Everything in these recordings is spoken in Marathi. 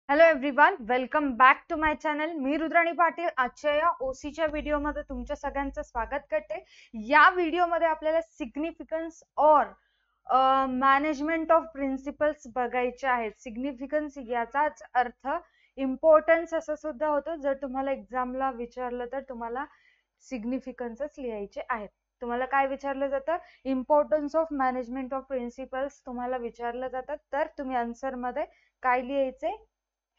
Hello everyone, welcome back to my channel. मी रुद्राणी पाटील आजच्या या ओसीच्या व्हिडिओमध्ये तुमच्या सगळ्यांचं स्वागत करते. या व्हिडिओमध्ये आपल्याला सिग्निफिकन्स और मॅनेजमेंट ऑफ प्रिन्सिपल्स बघायचे आहेत. सिग्निफिकन्स याचाच अर्थ इम्पॉर्टन्स असं सुद्धा होतं. जर तुम्हाला एक्झामला विचारलं तर तुम्हाला सिग्निफिकन्सच लिहायचे आहेत. तुम्हाला काय विचारलं जातं? Importance of management of principles तुम्हाला विचारलं जातात. तर तुम्ही आन्सर मध्ये काय लिहायचे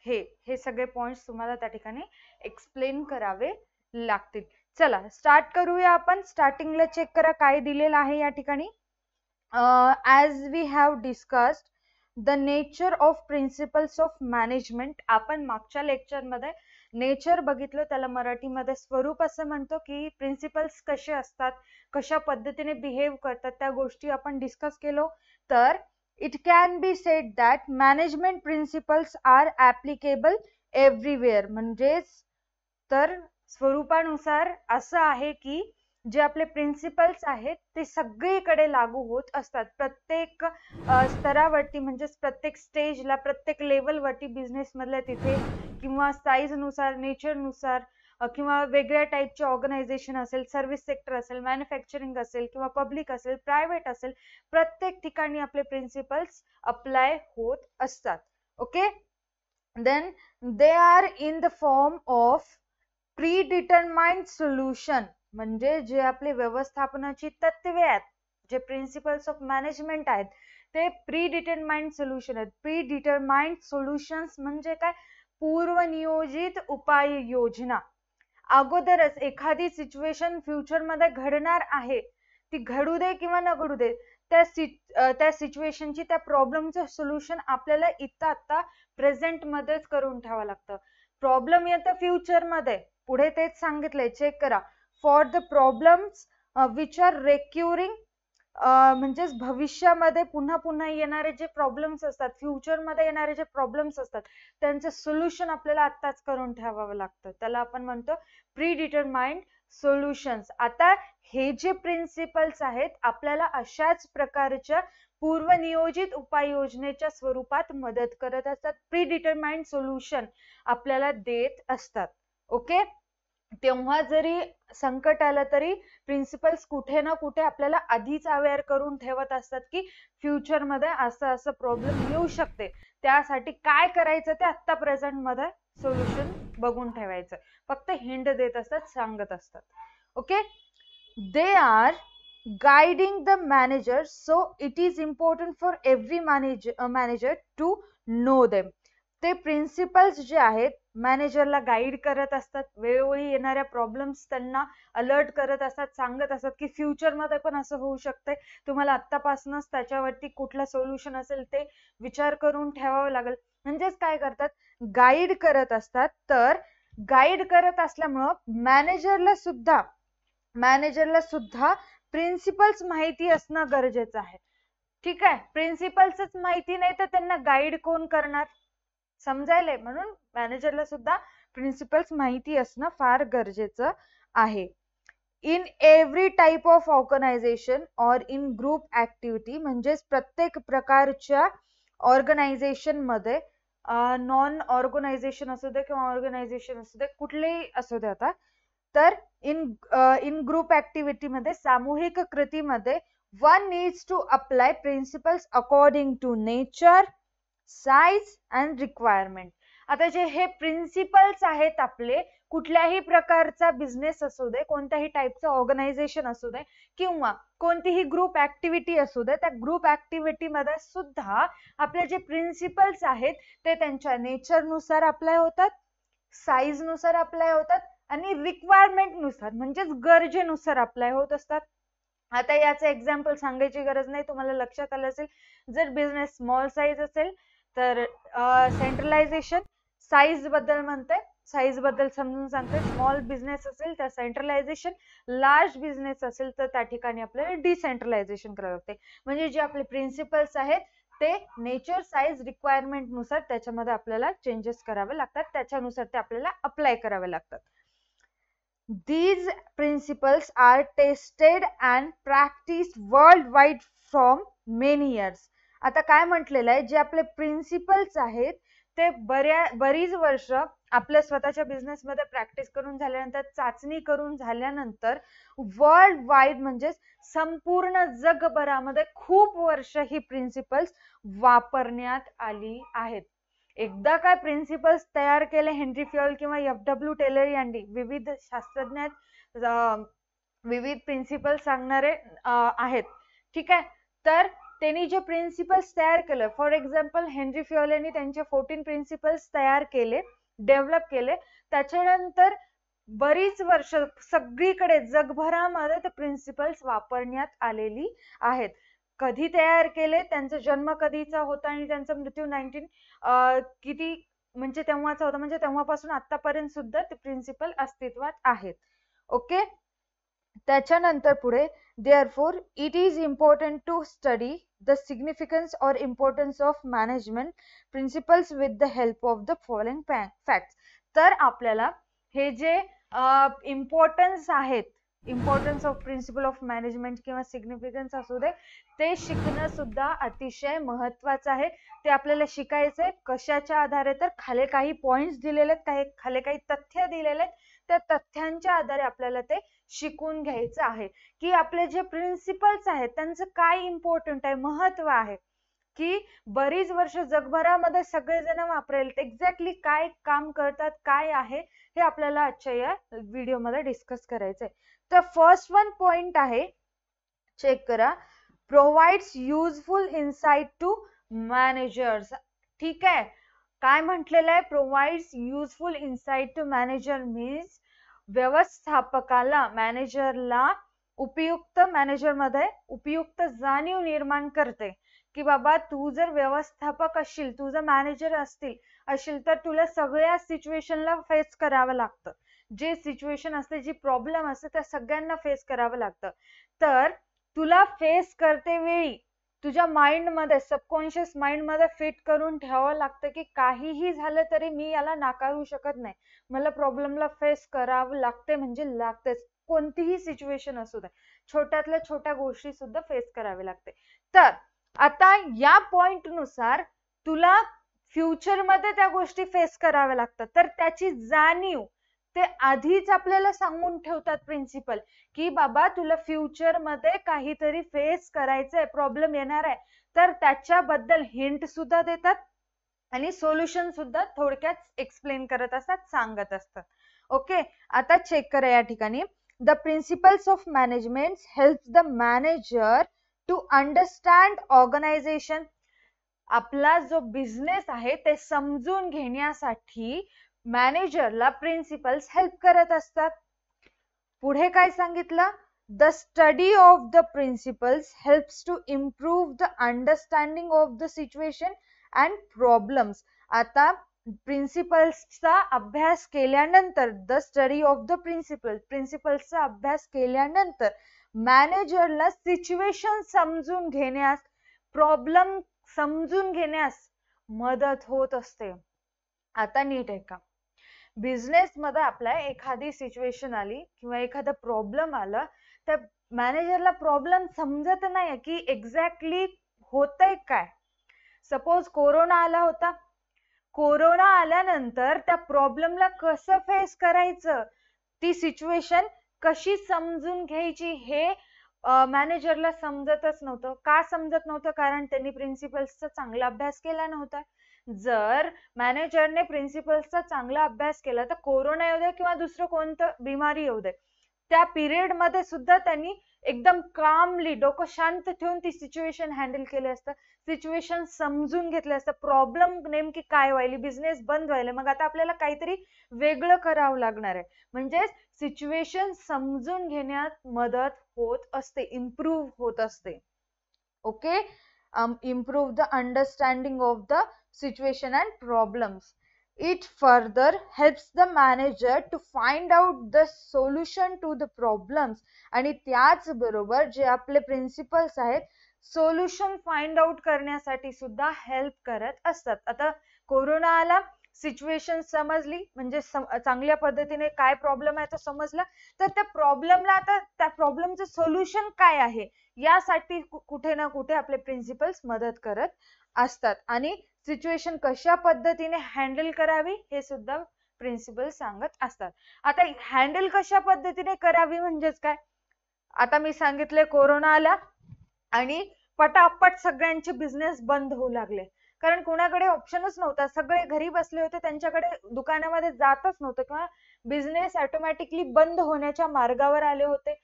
हे सगळे पॉइंट्स तुम्हाला त्या ठिकाणी एक्सप्लेन करावे लागतील. चला स्टार्ट करूया आपण. स्टार्टिंगला चेक करा काय दिलेलं आहे या ठिकाणी. As we have discussed the nature of principles of management. आपण मागच्या लेक्चरमध्ये नेचर बघितलं, त्याला मराठीमध्ये स्वरूप असं म्हणतो की प्रिन्सिपल्स कसे असतात, कशा पद्धतीने बिहेव करतात, त्या गोष्टी आपण डिस्कस केलो. तर it can be said that management principles are applicable everywhere. म्हणजेच तर स्वरूपानुसार असं आहे की जे आपले प्रिन्सिपल्स आहेत ते सगळीकडे लागू होत असतात. प्रत्येक स्तरावरती म्हणजेच प्रत्येक स्टेजला, प्रत्येक लेवलवरती बिझनेस मधल्या तिथे किंवा साईज नुसार, नेचर नुसार किंवा वेगळ्या टाईपचे ऑर्गनायझेशन असेल, सर्व्हिस सेक्टर असेल, मॅन्युफॅक्चरिंग असेल किंवा पब्लिक असेल, प्रायव्हेट असेल, प्रत्येक ठिकाणी आपले प्रिन्सिपल्स अप्लाय होत असतात. Okay, then they are in the form of predetermined solution. म्हणजे जे आपले व्यवस्थापनाची तत्वे आहेत, जे प्रिन्सिपल्स ऑफ मॅनेजमेंट आहेत, ते प्री डिटरमाइंड सोल्युशन आहेत. प्री डिटरमाइंड सोल्युशन्स म्हणजे काय? पूर्वनियोजित उपाययोजना. अगोदरच एखादी सिच्युएशन फ्युचर मध्ये घडणार आहे, ती घडू दे किंवा न घडू दे, त्या सिच्युएशनची, त्या प्रॉब्लेमचं सोल्युशन आपल्याला इथं आता प्रेझेंट मध्येच करून ठेवावं लागतं. प्रॉब्लेम येतं फ्युचर मध्ये, पुढे तेच सांगितलंय, चेक करा. For the problems which are recurring, म्हणजेच भविष्यामध्ये पुन्हा पुन्हा येणारे जे प्रॉब्लेम्स असतात, फ्युचर मध्ये येणारे जे प्रॉब्लेम्स असतात, त्यांचं सोल्युशन आपल्याला आत्ताच करून ठेवावं लागतं. त्याला आपण म्हणतो प्री डिटरमाइंड सोल्युशन्स. आता हे जे प्रिन्सिपल्स आहेत आपल्याला अशाच प्रकारच्या पूर्वनियोजित उपाययोजनेच्या स्वरूपात मदत करत असतात. प्री डिटरमाइंड सोल्युशन आपल्याला देत असतात. ओके, तेव्हा जरी संकट आलं तरी प्रिन्सिपल्स कुठे ना कुठे आपल्याला आधीच अवेअर करून ठेवत असतात की फ्युचर मध्ये असं असं प्रॉब्लेम येऊ शकते. त्यासाठी काय करायचं ते आत्ता प्रेझेंट मध्ये सोल्युशन बघून ठेवायचं. फक्त हिंट देत असतात, सांगत असतात. Okay, they are guiding the manager, so it is important for every manager to know them. ते प्रिन्सिपल्स जे आहेत मॅनेजरला गाईड करत असतात, वेळोवेळी येणाऱ्या प्रॉब्लेम्स त्यांना अलर्ट करत असतात, सांगत असतात की फ्युचर मध्ये पण असं होऊ शकतंय, तुम्हाला आत्तापासूनच त्याच्यावरती कुठलं सोल्युशन असेल ते विचार करून ठेवावं लागेल. म्हणजेच काय करतात? गाईड करत असतात. तर गाईड करत असल्यामुळं मॅनेजरला सुद्धा प्रिन्सिपल्स माहिती असणं गरजेचं आहे. ठीक आहे, प्रिन्सिपल्सच माहिती नाही तर त्यांना गाईड कोण करणार? समजायलंय? म्हणून मॅनेजरला सुद्धा प्रिन्सिपल्स माहिती असणं फार गरजेचं आहे. In every type of organization और इन ग्रुप ऍक्टिव्हिटी, म्हणजेच प्रत्येक प्रकारच्या ऑर्गनायझेशन मध्ये, नॉन ऑर्गनायझेशन असू दे किंवा ऑर्गनायझेशन असू दे, कुठलेही असू दे, आता तर इन ग्रुप ऍक्टिव्हिटी मध्ये, सामूहिक कृतीमध्ये, one needs to apply principles according to nature, size and requirement. आता जे हे प्रिन्सिपल्स आहेत आपले, कुठल्याही प्रकारचा बिझनेस असू दे, कोणत्याही टाईपचं ऑर्गनायझेशन असू दे किंवा कोणतीही ग्रुप ऍक्टिव्हिटी असू दे, त्या ग्रुप ऍक्टिव्हिटी मध्ये सुद्धा आपले जे प्रिन्सिपल्स आहेत ते त्यांच्या नेचर नुसार अप्लाय होतात, साईज नुसार अप्लाय होतात आणि रिक्वायरमेंट नुसार म्हणजेच गरजेनुसार अप्लाय होत असतात. आता याचं एक्झाम्पल सांगायची गरज नाही, तुम्हाला लक्षात आलं असेल. जर बिझनेस स्मॉल साईज असेल तर सेंट्रलायझेशन. साईज बद्दल म्हणते, साईज बद्दल समजून सांगते. स्मॉल बिझनेस असेल तर सेंट्रलायझेशन, लार्ज बिझनेस असेल तर त्या ठिकाणी आपल्याला डिसेंट्रलायझेशन करावं लागते. म्हणजे जे आपले प्रिन्सिपल्स आहेत ते नेचर, साईज, रिक्वायरमेंट नुसार त्याच्यामध्ये आपल्याला चेंजेस करावे लागतात, त्याच्यानुसार ते आपल्याला अप्लाय करावे लागतात. These principles are tested and practiced worldwide from many years. आता काय म्हटलेलं आहे, जे आपले प्रिन्सिपल्स आहेत ते बरीच वर्ष आपल्या स्वतःच्या बिझनेस मध्ये प्रॅक्टिस करून झाल्यानंतर, चाचणी करून झाल्यानंतर वर्ल्ड वाईड म्हणजे संपूर्ण जगभरामध्ये खूप वर्ष ही प्रिन्सिपल्स वापरण्यात आली आहेत. एकदा काय प्रिन्सिपल्स तयार केले हेनरी फ्युएल किंवा FW टेलर यांनी, विविध शास्त्रज्ञात विविध प्रिन्सिपल्स सांगणारे आहेत. ठीक आहे. तर त्यांनी जे प्रिन्सिपल्स तयार केले, फॉर एक्झाम्पल हेनरी फ्युएल यांनी त्यांचे 14 प्रिन्सिपल्स तयार केले, डेव्हलप केले. त्याच्यानंतर बरीच वर्ष सगळीकडे जगभरामध्ये ते प्रिन्सिपल्स वापरण्यात आलेली आहेत. कधी तयार केले, त्यांचा जन्म कधीचा होता आणि त्यांचा मृत्यू 19 किती म्हणजे तेव्हाचा होता, म्हणजे तेव्हापासून आतापर्यंत सुद्धा ते प्रिन्सिपल अस्तित्वात आहेत. ओके. त्याच्यानंतर पुढे, therefore it is important to study the significance or importance of management principles with the help of the following facts. तर आपल्याला हे जे इम्पॉर्टन्स आहेत, importance of principle of management किंवा सिग्निफिकन्स असू दे, ते शिकणं सुद्धा अतिशय महत्वाचं आहे. ते आपल्याला शिकायचंय कशाच्या आधारे, तर खाली काही पॉइंट्स दिलेले आहेत, खाली काही तथ्य दिलेले आहेत. त्या तथ्यांच्या आधारे आपल्याला ते शिकून घ्यायचं आहे की आपले जे प्रिन्सिपल्स आहेत त्यांचं काय इम्पॉर्टंट आहे, महत्व आहे, की बरीच वर्ष जगभरामध्ये सगळेजण वापरेल, एक्झॅक्टली काय काम करतात, काय आहे, हे आपल्याला आजच्या या व्हिडिओमध्ये डिस्कस करायचंय. तर फर्स्ट वन पॉइंट आहे, चेक करा, provides useful insight to managers. ठीक आहे. काय म्हटलेलं आहे, provides useful insight to manager means व्यवस्थापकाला, मॅनेजरला उपयुक्त, मॅनेजरमध्ये उपयुक्त जाणीव निर्माण करते की बाबा तू जर व्यवस्थापक असशील, तू जर मॅनेजर असशील तर तुला सगळ्या सिच्युएशनला फेस करावं लागतं. जे सिच्युएशन असते, जी प्रॉब्लेम असते, त्या सगळ्यांना फेस करावं लागतं. तर तुला फेस करते वेळी तुझ्या माइंड मध्ये, सबकॉन्शियस माइंड मध्ये फिट करून ठेवावं लागतं की काहीही झालं तरी मी याला नाकारू शकत नाही, मला प्रॉब्लेमला फेस करावं लागते, म्हणजे लागतेच. कोणतीही सिच्युएशन असू दे, छोट्यातल्या छोट्या गोष्टी सुद्धा फेस करावी लागते. तर आता या पॉइंट नुसार तुला फ्युचर मध्ये त्या गोष्टी फेस कराव्या लागतात. तर त्याची जाणीव ते आधीच आपल्याला सांगून ठेवतात प्रिन्सिपल की बाबा तुला फ्युचर मध्ये काहीतरी फेस करायचंय, प्रॉब्लेम येणार आहे, तर त्याच्याबद्दल हिंट सुद्धा देतात आणि सोल्युशन सुद्धा थोडक्यात एक्सप्लेन करत असतात, सांगत असतात. ओके. आता चेक करा या ठिकाणी, the principles of management help the manager to understand organization. आपला जो बिझनेस आहे ते समजून घेण्यासाठी मॅनेजरला प्रिन्सिपल्स हेल्प करत असतात. पुढे काय सांगितलं, the study of the principles helps to improve the understanding of the situation and problems. आता प्रिन्सिपल्सचा अभ्यास केल्यानंतर, द स्टडी ऑफ द प्रिन्सिपल्सचा अभ्यास केल्यानंतर मॅनेजरला सिच्युएशन समजून घेण्यास, प्रॉब्लेम समजून घेण्यास मदत होत असते. आता नीट आहे का, बिझनेस मध्ये आपल्या एखादी सिच्युएशन आली किंवा एखादा प्रॉब्लेम आला, तर मॅनेजरला प्रॉब्लेम समजत नाही की एक्झॅक्टली होतंय काय. सपोज कोरोना आला होता, कोरोना आल्यानंतर त्या प्रॉब्लेमला कसं फेस करायचं, ती सिच्युएशन कशी समजून घ्यायची, हे मॅनेजरला समजतच नव्हतं. का समजत नव्हतं, कारण त्यांनी प्रिन्सिपल्सचा चांगला अभ्यास केला नव्हता. जर मॅनेजरने प्रिन्सिपल्सचा चांगला अभ्यास केला तर कोरोना येऊ दे किंवा दुसरं कोणतं बिमारी येऊ दे, त्या पिरियड मध्ये सुद्धा त्यांनी एकदम कामली, डोकं शांत ठेवून ती सिच्युएशन हँडल केली असतं, सिच्युएशन समजून घेतलं असतं. प्रॉब्लेम नेमकी काय व्हायली, बिझनेस बंद व्हायला, मग आता आपल्याला काहीतरी वेगळं करावं लागणार आहे, म्हणजे सिच्युएशन समजून घेण्यात मदत होत असते, इम्प्रूव्ह होत असते. Okay. Improve the understanding of the situation and problems. It further helps the manager to find out the solution to the problems. आणि त्याच बरोबर जे आपले प्रिन्सिपल्स आहेत, सोल्युशन फाइंड आउट करण्यासाठी सुद्धा हेल्प करत असतात. आता कोरोना आला, सिच्युएशन समजली, म्हणजे चांगल्या पद्धतीने काय प्रॉब्लेम आहे तो समजला, तर त्या प्रॉब्लेमला, आता त्या प्रॉब्लेमचं सोल्युशन काय आहे यासाठी कुठे ना कुठे आपले प्रिन्सिपल्स मदत करत असतात. आणि सिच्युएशन कशा पद्धतीने हँडल करावी हे सुद्धा प्रिन्सिपल सांगत असतात. आता हँडल कशा पद्धतीने करावी म्हणजेच काय, आता मी सांगितले कोरोना आला आणि पटापट सगळ्यांचे बिझनेस बंद होऊ लागले, कारण कोणाकडे ऑप्शनच नव्हता, सगळे घरी बसले होते, त्यांच्याकडे दुकानामध्ये जातच नव्हतं किंवा बिझनेस ऑटोमॅटिकली बंद होण्याच्या मार्गावर आले होते.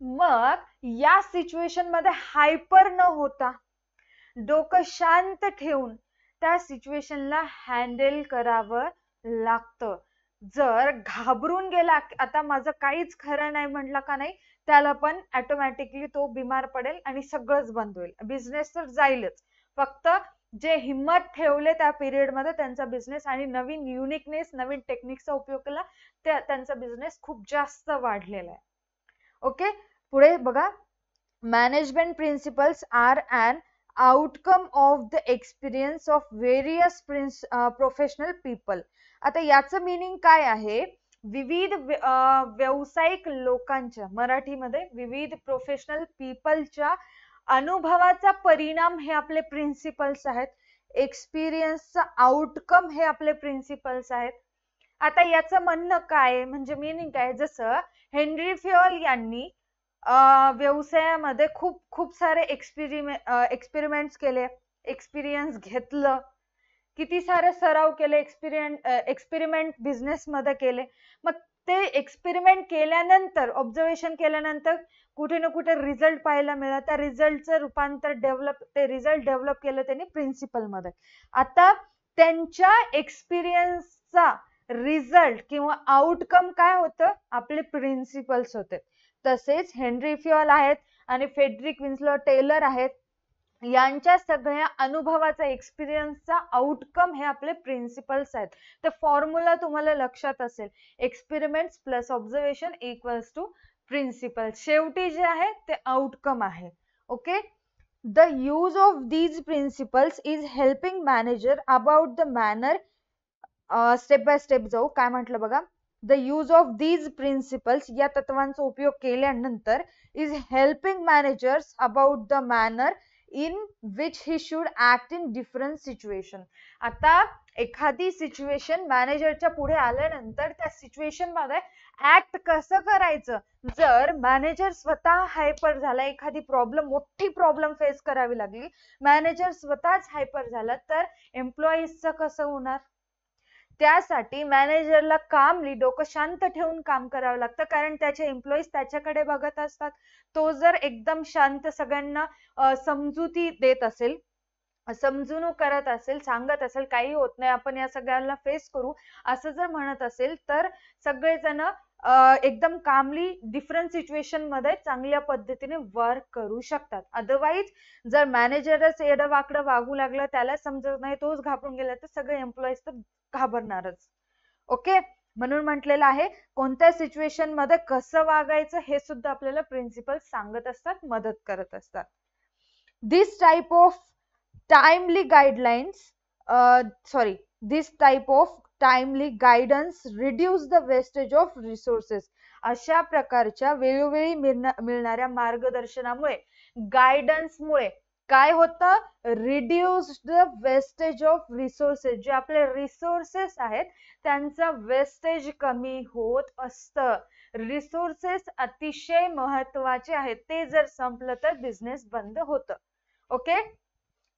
मग या सिच्युएशन मध्ये हायपर न होता डोकं शांत ठेवून त्या सिच्युएशनला हँडल करावं लागतं. जर घाबरून गेला आता माझं काहीच खरं नाही म्हटलं का नाही, त्याला पण ऑटोमॅटिकली तो बिमार पडेल आणि सगळंच बंद होईल. बिझनेस तर जाईलच, फक्त जे हिम्मत ठेवले त्या पिरियड मध्ये त्यांचा बिझनेस आणि नवीन युनिकनेस नवीन टेक्निकचा उपयोग केला, त्यांचा बिझनेस खूप जास्त वाढलेला आहे. ओके, पुढे बघा, management principles are an outcome of the experience of various professional people. आता याचं मीनिंग काय आहे, विविध व्यावसायिक लोकांच्या, मराठीमध्ये विविध प्रोफेशनल पीपलच्या अनुभवाचा परिणाम हे आपले प्रिन्सिपल्स आहेत. एक्सपिरियन्सचा आउटकम हे आपले प्रिन्सिपल्स आहेत. आता याचं म्हणणं काय म्हणजे मीनिंग काय, जसं हेनरी फ्युएल यांनी व्यवसायामध्ये खूप सारे एक्सपेरिमेंट्स केले, एक्सपिरियन्स घेतलं, किती सारे सराव केले, एक्सपेरिमेंट बिझनेस मध्ये केले. मग ते एक्सपेरिमेंट केल्यानंतर, ऑब्झर्वेशन केल्यानंतर कुठे ना कुठे रिझल्ट पाहायला मिळाला, त्या रिझल्टचं रूपांतर रिझल्ट डेव्हलप केलं त्यांनी प्रिन्सिपल मध्ये. आता त्यांच्या एक्सपिरियन्सचा रिझल्ट किंवा आउटकम काय होतं, आपले प्रिन्सिपल्स होते. तसेच हेनरी फ्युएल आहेत आणि फ्रेडरिक विन्स्लो टेलर आहेत, यांच्या सगळ्या अनुभवाचा एक्सपिरियन्सचा आउटकम हे आपले प्रिन्सिपल्स आहेत. तर फॉर्म्युला तुम्हाला लक्षात असेल, experiments plus observation equals to principle. शेवटी जे आहे ते आउटकम आहे. Okay, the use of these principles is helping manager about the manner. Step by step जाऊ, काय म्हटलं बघा, the use of these principles, या तत्वांचा उपयोग केल्यानंतर, is helping managers about the manner in which he should act in different situation. आता एखादी सिच्युएशन मॅनेजरच्या पुढे आल्यानंतर त्या सिच्युएशन मध्ये ऍक्ट कसं करायचं, जर मॅनेजर स्वतः हायपर झाला, एखादी मोठी प्रॉब्लेम फेस करावी लागली, मॅनेजर स्वतःच हायपर झाला, तर एम्प्लॉईजचं कसं होणार. त्यासाठी मॅनेजरला कामली डोकं शांत ठेवून काम करावं लागतं, कारण त्याचे एम्प्लॉईज त्याच्याकडे बघत असतात. तो जर एकदम शांत सगळ्यांना समजुती देत असेल, समजून करत असेल, सांगत असेल काही होत नाही, आपण या सगळ्यांना फेस करू, असं जर म्हणत असेल, तर सगळेजण एकदम कामली डिफरंट सिच्युएशन मध्ये चांगल्या पद्धतीने वर्क करू शकतात. अदरवाईज जर मॅनेजरच येडं वाकडं वागू लागलं, त्याला समजत नाही, तोच घाबरून गेला, तर सगळे एम्प्लॉईज तर घाबरणारच. ओके, म्हणून म्हटलेलं आहे कोणत्या सिच्युएशन मध्ये कसं वागायचं हे सुद्धा आपल्याला प्रिन्सिपल सांगत असतात, मदत करत असतात. This type of timely guidance reduce the wastage of resources. अशा प्रकारच्या वेळोवेळी मिळणाऱ्या मार्गदर्शनामुळे, गायडन्समुळे काय होतं, reduce the wastage of resources. जे आपले रिसोर्सेस आहेत त्यांचं वेस्टेज कमी होत असतं. रिसोर्सेस अतिशय महत्वाचे आहेत, ते जर संपलं तर बिझनेस बंद होतं. Okay,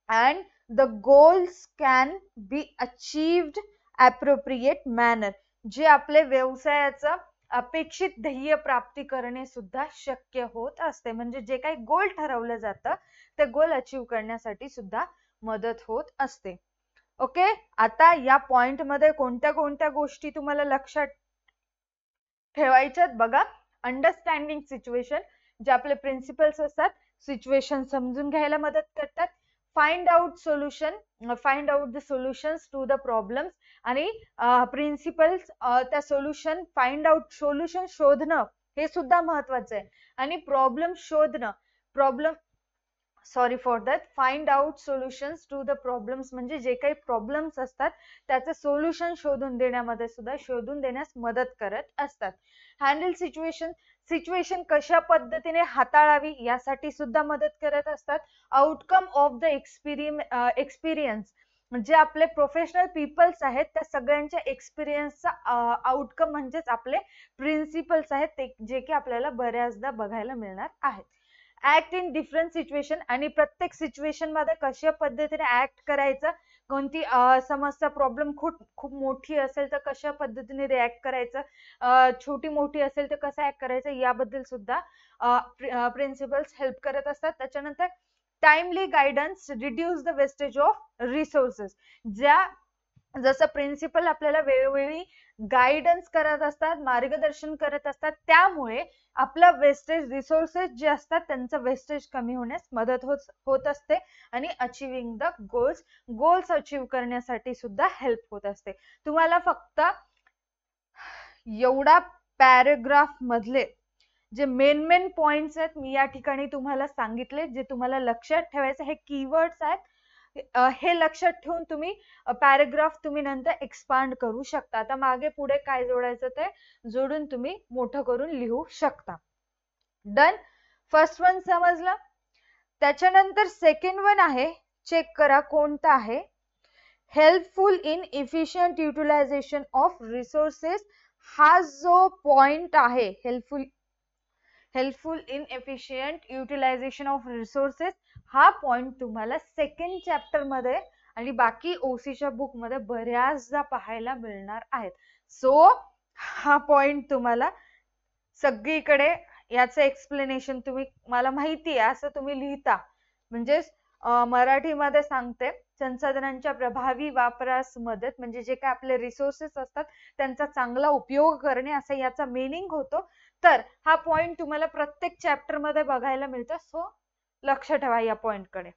and the goals can be achieved appropriate manner. जे आपले व्यवसायाचं अपेक्षित ध्येय प्राप्ती करणे सुद्धा शक्य होत असते. म्हणजे जे काही गोल ठरवलं जातं ते गोल अचीव करण्यासाठी सुद्धा मदत होत असते. ओके, आता या पॉइंट मध्ये कोणत्या कोणत्या गोष्टी तुम्हाला लक्षात ठेवायच्यात बघा. अंडरस्टँडिंग सिच्युएशन, जे आपले प्रिन्सिपल्स असतात, सिच्युएशन समजून घ्यायला मदत करतात. Find out the solutions to the problems. आणि प्रिन्सिपल्स त्या सोल्युशन शोधणं हे सुद्धा महत्वाचं आहे. आणि problem sorry for that, find out solutions to the problems, म्हणजे जे काही प्रॉब्लेम्स असतात त्याचं सोल्युशन शोधून देण्यास मदत करत असतात. हँडल सिच्युएशन, सिच्युएशन कशा पद्धतीने हाताळावी यासाठी सुद्धा मदत करत असतात. आउटकम ऑफ द एक्सपिरियन्स, म्हणजे आपले प्रोफेशनल पीपल्स आहेत त्या सगळ्यांच्या एक्सपिरियन्सचा आउटकम म्हणजेच आपले प्रिन्सिपल्स आहेत ते, जे की आपल्याला बऱ्याचदा बघायला मिळणार आहेत. ऍक्ट इन डिफरंट सिच्युएशन, आणि प्रत्येक सिच्युएशन मध्ये कशा पद्धतीने ऍक्ट करायचं, कोणती समस्या प्रॉब्लेम खूप मोठी असेल तर कशा पद्धतीने रिॲक्ट करायचं, छोटी मोठी असेल तर कसं ऍक्ट करायचं, याबद्दल सुद्धा प्रिन्सिपल्स हेल्प करत असतात. त्याच्यानंतर timely guidance reduce the wastage of resources, जसं प्रिन्सिपल आपल्याला वेळोवेळी गायडन्स करत असतात, मार्गदर्शन करत असतात, त्यामुळे आपला वेस्टेज रिसोर्सेस जे असतात त्यांचं वेस्टेज कमी होण्यास मदत होत असते आणि अचिव्हिंग द गोल्स अचीव्ह करण्यासाठी सुद्धा हेल्प होत असते. तुम्हाला फक्त एवढा पॅराग्राफ मधले जे मेन पॉइंट्स आहेत मी या ठिकाणी तुम्हाला सांगितले, जे तुम्हाला लक्षात ठेवायचे हे कीवर्ड्स आहेत, हे लक्षात ठेवून तुम्ही पॅराग्राफ तुम्ही नंतर एक्सपांड करू शकता. आता मागे पुढे काय जोडायचं ते जोडून तुम्ही मोठं करून लिहू शकता. डन, फर्स्ट वन समजलं. त्याच्यानंतर सेकंड वन आहे, चेक करा कोणता आहे. Helpful in efficient utilization of resources, हा जो पॉइंट आहे helpful in efficient utilization of resources, हा पॉइंट तुम्हाला सेकंड चॅप्टर मध्ये आणि बाकी ओसीच्या बुक मध्ये बऱ्याचदा पाहायला मिळणार आहेत. सो हा पॉइंट तुम्हाला सगळीकडे याचं एक्सप्लेनेशन तुम्ही, मला माहिती आहे असं तुम्ही लिहिता, म्हणजे मराठीमध्ये सांगते, संसाधनांच्या प्रभावी वापरास मदत, म्हणजे जे काय आपले रिसोर्सेस असतात त्यांचा चांगला उपयोग करणे असं याचा मीनिंग होतो. तर हा पॉइंट तुम्हाला प्रत्येक चॅप्टर मध्ये बघायला मिळतो. सो लक्ष ठेवा या पॉइंट कडे.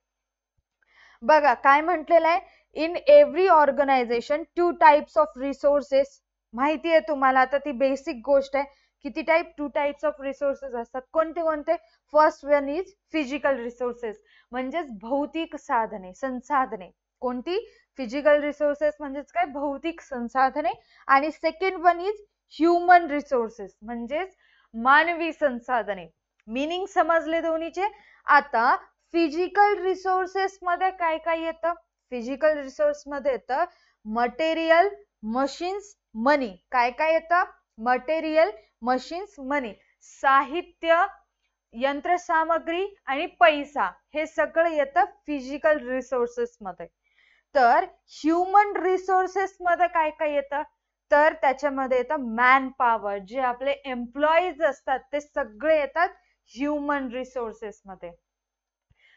बघा काय म्हटलेलं आहे, in every organization 2 types of resources, माहिती आहे तुम्हाला, आता ती बेसिक गोष्ट आहे. किती टाइप? 2 टाइप्स ऑफ रिसोर्सेस असतात. कोणते कोणते? First one is physical resources, म्हणजेच भौतिक साधने, संसाधने. कोणती? फिजिकल रिसोर्सेस म्हणजेच काय? भौतिक संसाधने. आणि second one is human resources, म्हणजेच मानवी संसाधने. मीनिंग समजले दोन्हीचे. आता फिजिकल रिसोर्सेस मध्ये काय काय येतं? फिजिकल रिसोर्स मध्ये येतं मटेरियल, मशीन्स, मनी. काय काय येतं? मटेरियल, मशीन्स, मनी. साहित्य, यंत्रसामग्री आणि पैसा, हे सगळं येतं फिजिकल रिसोर्सेस मध्ये. तर ह्युमन रिसोर्सेस मध्ये काय काय येतं? तर त्याच्यामध्ये येतं मॅन पॉवर, जे आपले एम्प्लॉईज असतात ते सगळे येतात ह्युमन रिसोर्सेस मध्ये.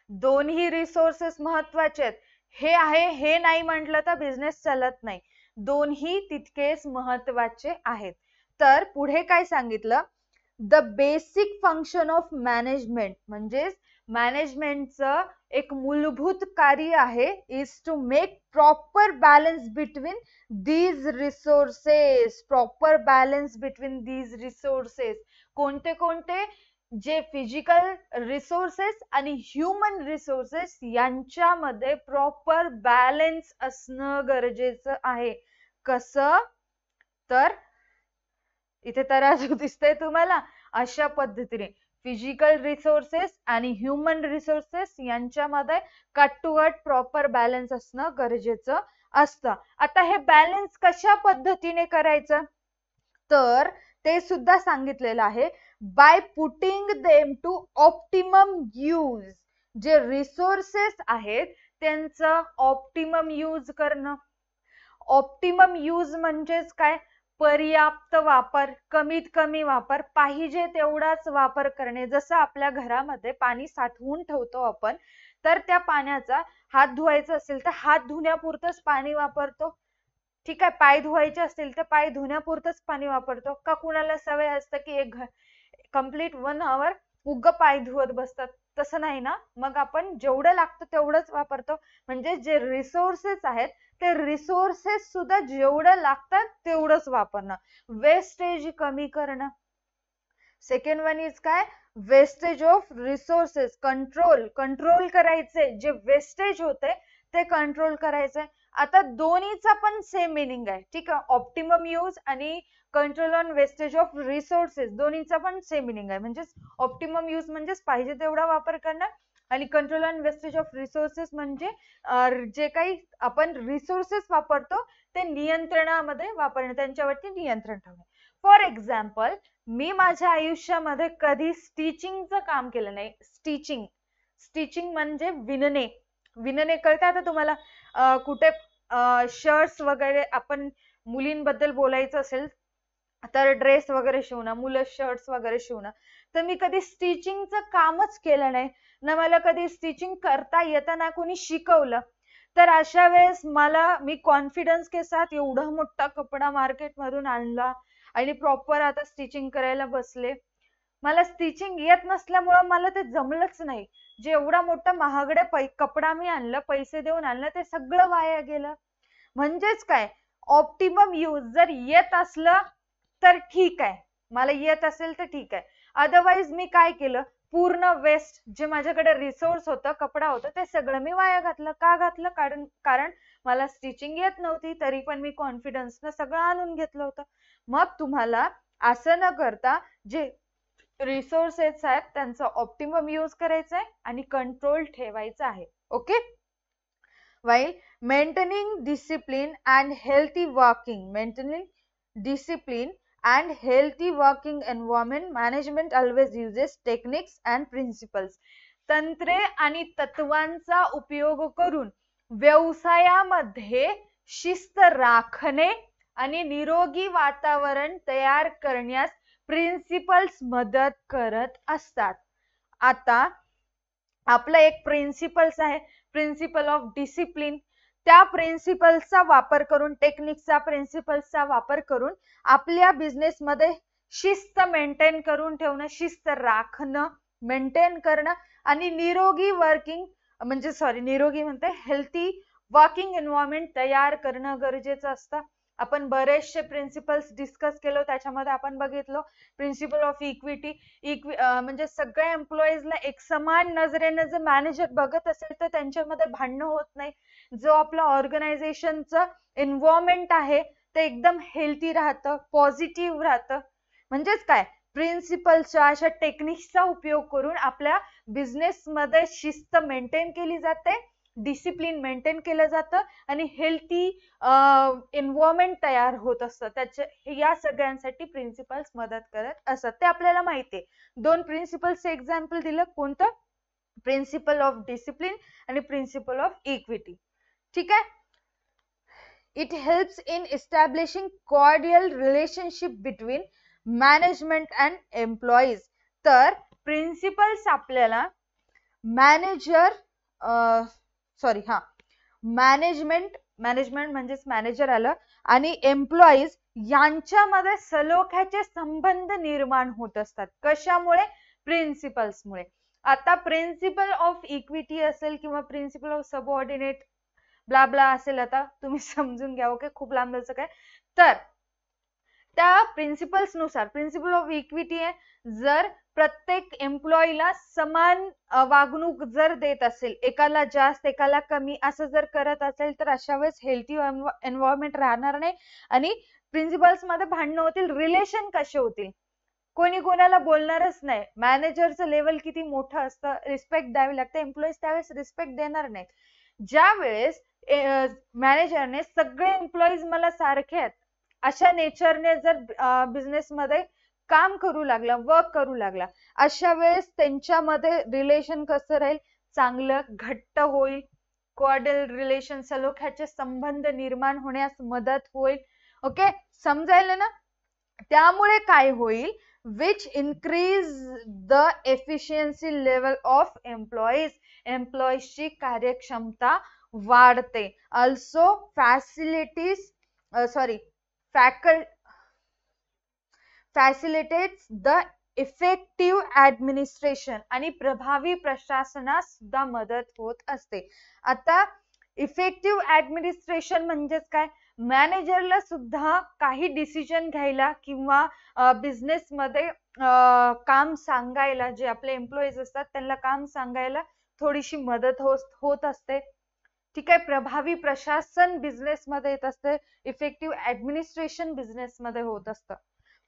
दोन्ही रिसोर्सेस महत्वाचे आहेत. हे आहे हे नाही म्हटलं तर बिझनेस चालत नाही. दोन्ही तितकेच महत्वाचे आहेत. तर पुढे काय सांगितलं? The basic function of management, म्हणजेच मॅनेजमेंटचं एक मूलभूत कार्य आहे is to make proper balance between these resources. Proper balance between these resources कोणते कोणते? जे फिजिकल रिसोर्सेस आणि ह्युमन रिसोर्सेस यांच्यामध्ये प्रॉपर बॅलन्स असणं गरजेचं आहे. कसं? तर इथे तराजू दिसतंय तुम्हाला, अशा पद्धतीने फिजिकल रिसोर्सेस आणि ह्युमन रिसोर्सेस यांच्यामध्ये cut to cut proper balance असणं गरजेचं असतं. आता हे बॅलन्स कशा पद्धतीने करायचं? तर ते सुद्धा सांगितलेलं आहे, by putting them to optimum use. जे रिसोर्सेस आहेत त्यांचं ऑप्टिमम यूज करणं. ऑप्टिमम यूज म्हणजेच काय? पर्याप्त वापर, कमीत कमी वापर, पाहिजे तेवढाच वापर करणे. जसं आपल्या घरामध्ये पाणी साठवून ठेवतो आपण, तर त्या पाण्याचा हात धुवायचा असेल तर हात धुण्यापुरतच पाणी वापरतो. ठीक आहे, पाय धुवायचे असतील तर पाय धुण्यापुरतच पाणी वापरतो. का कुणाला सवय असतं की एक कंप्लीट 1 आवर उग पाय धुवत बसतात? तसं नाही ना. मग आपण जेवढं लागतं तेवढंच वापरतो. म्हणजे जे रिसोर्सेस आहेत ते रिसोर्सेस सुद्धा जेवढं लागतात तेवढंच वापरणं, वेस्टेज कमी करणं. सेकंड वन इज काय? वेस्टेज ऑफ रिसोर्सेस कंट्रोल करायचे, जे वेस्टेज होते ते कंट्रोल करायचे. आता दोन्हीचा पण सेम मिनिंग आहे, ठीक आहे. ऑप्टिमम यूज आणि control on wastage of resources दोन्हीचा पण सेम मिनिंग आहे. म्हणजे ऑप्टिमम यूज म्हणजे पाहिजे तेवढा वापर करणं आणि control on wastage of resources म्हणजे जे काही आपण रिसोर्सेस वापरतो ते नियंत्रणामध्ये वापरणे, त्यांच्यावरती नियंत्रण ठेवणे. फॉर एक्झाम्पल, मी माझ्या आयुष्यामध्ये कधी स्टिचिंगचं काम केलं नाही. स्टिचिंग म्हणजे विणणे कळतं आता तुम्हाला? कुठे शर्ट्स वगैरे, आपण मुलींबद्दल बोलायचं असेल तर ड्रेस वगैरे शिवणं, मुलं शर्ट्स वगैरे शिवणं, तर मी कधी स्टिचिंगचं कामच केलं नाही ना. मला कधी स्टिचिंग करता येतं ना कोणी शिकवलं. तर अशा वेळेस मी कॉन्फिडन्स के साथ एवढा मोठा कपडा मार्केटमधून आणला आणि प्रॉपर आता स्टिचिंग करायला बसले. मला स्टिचिंग येत नसल्यामुळं मला ते जमलंच नाही. जे एवढा मोठा महागडा कपडा मी आणलं, पैसे देऊन आणलं, ते सगळं वाया गेलं. म्हणजेच काय, ऑप्टिमम यूज जर येत असलं तर ठीक आहे, मला येत असेल तर ठीक आहे. अदरवाईज मी काय केलं, पूर्ण वेस्ट जे माझ्याकडे रिसोर्स होतं, कपडा होता, ते सगळं मी वाया घातलं. का घातलं? कारण मला स्टिचिंग येत नव्हती, तरी पण मी कॉन्फिडन्सनं सगळं आणून घेतलं होतं. मग तुम्हाला असं न करता जे रिसोर्सेस आहेत त्यांचा ऑप्टिमम यूज करायचा आहे आणि कंट्रोल ठेवायचा आहे. Okay. While maintaining discipline and healthy working environment, management always uses techniques and principles. तंत्रे आणि तत्वांचा उपयोग करून व्यवसायामध्ये शिस्त राखणे आणि निरोगी वातावरण तयार करण्यास प्रिन्सिपल्स मदत करत असतात. आता आपला एक प्रिन्सिपल्स आहे, प्रिन्सिपल ऑफ डिसिप्लिन. त्या प्रिन्सिपल्सचा वापर करून, टेक्निकचा, प्रिन्सिपल्सचा वापर करून आपल्या बिझनेसमध्ये शिस्त मेंटेन करून ठेवणं, शिस्त राखणं, मेंटेन करणं आणि निरोगी हेल्थी वर्किंग एन्व्हायरमेंट तयार करणं गरजेचं असतं. आपण बरेचसे प्रिन्सिपल्स डिस्कस केलो. त्याच्यामध्ये आपण बघितलो प्रिन्सिपल ऑफ इक्विटी. म्हणजे सगळ्या एम्प्लॉईजला एक समान नजरेने जर मॅनेजर बघत असेल तर त्यांच्यामध्ये भांडणं होत नाही. जो आपला ऑर्गनायझेशनचं एन्व्हायरमेंट आहे ते एकदम हेल्थी राहतं, पॉझिटिव्ह राहतं. म्हणजेच काय, प्रिन्सिपल्सच्या अशा टेक्निक्सचा उपयोग करून आपल्या बिझनेसमध्ये शिस्त मेंटेन केली जाते, डिसिप्लिन मेंटेन केलं जातं आणि हेल्थी एन्व्हायरमेंट तयार होत असतं. या सगळ्यांसाठी प्रिन्सिपल्स मदत करत असतात, ते आपल्याला माहिती आहे. 2 प्रिन्सिपल्सचे एक्झाम्पल दिलं. कोणतं? प्रिन्सिपल ऑफ डिसिप्लिन आणि प्रिन्सिपल ऑफ इक्विटी. ठीक आहे. It helps in establishing cordial relationship between management and employees. तर प्रिन्सिपल्स आपल्याला मॅनेजमेंट म्हणजेच मॅनेजर आलं आणि एम्प्लॉईज यांच्यामध्ये सलोख्याचे संबंध निर्माण होत असतात. कशामुळे? प्रिन्सिपल्समुळे. आता प्रिन्सिपल ऑफ इक्विटी असेल किंवा प्रिन्सिपल ऑफ सबऑर्डिनेट ब्ला असेल, आता तुम्ही समजून घ्या. ओके, खूप लांब जायचं काय. तर त्या प्रिन्सिपल्स नुसार प्रिन्सिपल ऑफ इक्विटी आहे, जर प्रत्येक एम्प्लॉईला समान वागणूक जर देत असेल, एकाला जास्त एकाला कमी असं जर करत असेल तर अशा वेळेस हेल्थी एन्व्हायरमेंट राहणार नाही आणि प्रिन्सिपल्स मध्ये भांडणं होतील, रिलेशन कसे होतील, कोणी कोणाला बोलणारच नाही. मॅनेजरचं लेवल किती मोठं असतं, रिस्पेक्ट द्यावी लागते, एम्प्लॉईज त्यावेळेस रिस्पेक्ट देणार नाहीत. ज्या वेळेस मॅनेजरने सगळे एम्प्लॉईज मला सारखे आहेत अशा नेचरने जर बिझनेस मध्ये काम करू लागला, वर्क करू लागला, अशा वेळेस त्यांच्यामध्ये रिलेशन कसं राहील? चांगलं घट्ट होईल, कॉर्डियल रिलेशन, सलोख्याचे संबंध निर्माण होण्यास मदत होईल. ओके, समजायला ना? त्यामुळे काय होईल? Which increase the efficiency level of employees. एम्प्लॉईजची कार्यक्षमता वाढते. Also facilitates the effective administration आणि प्रभावी प्रशासनास सुद्धा मदत होत असते. आता इफेक्टिव्ह ऍडमिनिस्ट्रेशन म्हणजेच काय, मॅनेजरला सुद्धा काही डिसिजन घ्यायला किंवा बिझनेस मध्ये काम सांगायला, जे आपले एम्प्लॉईज असतात त्यांना काम सांगायला थोडीशी मदत होत असते. ठीक आहे, प्रभावी प्रशासन बिझनेस मध्ये येत असते, इफेक्टिव्ह ऍडमिनिस्ट्रेशन बिझनेस मध्ये होत असतं.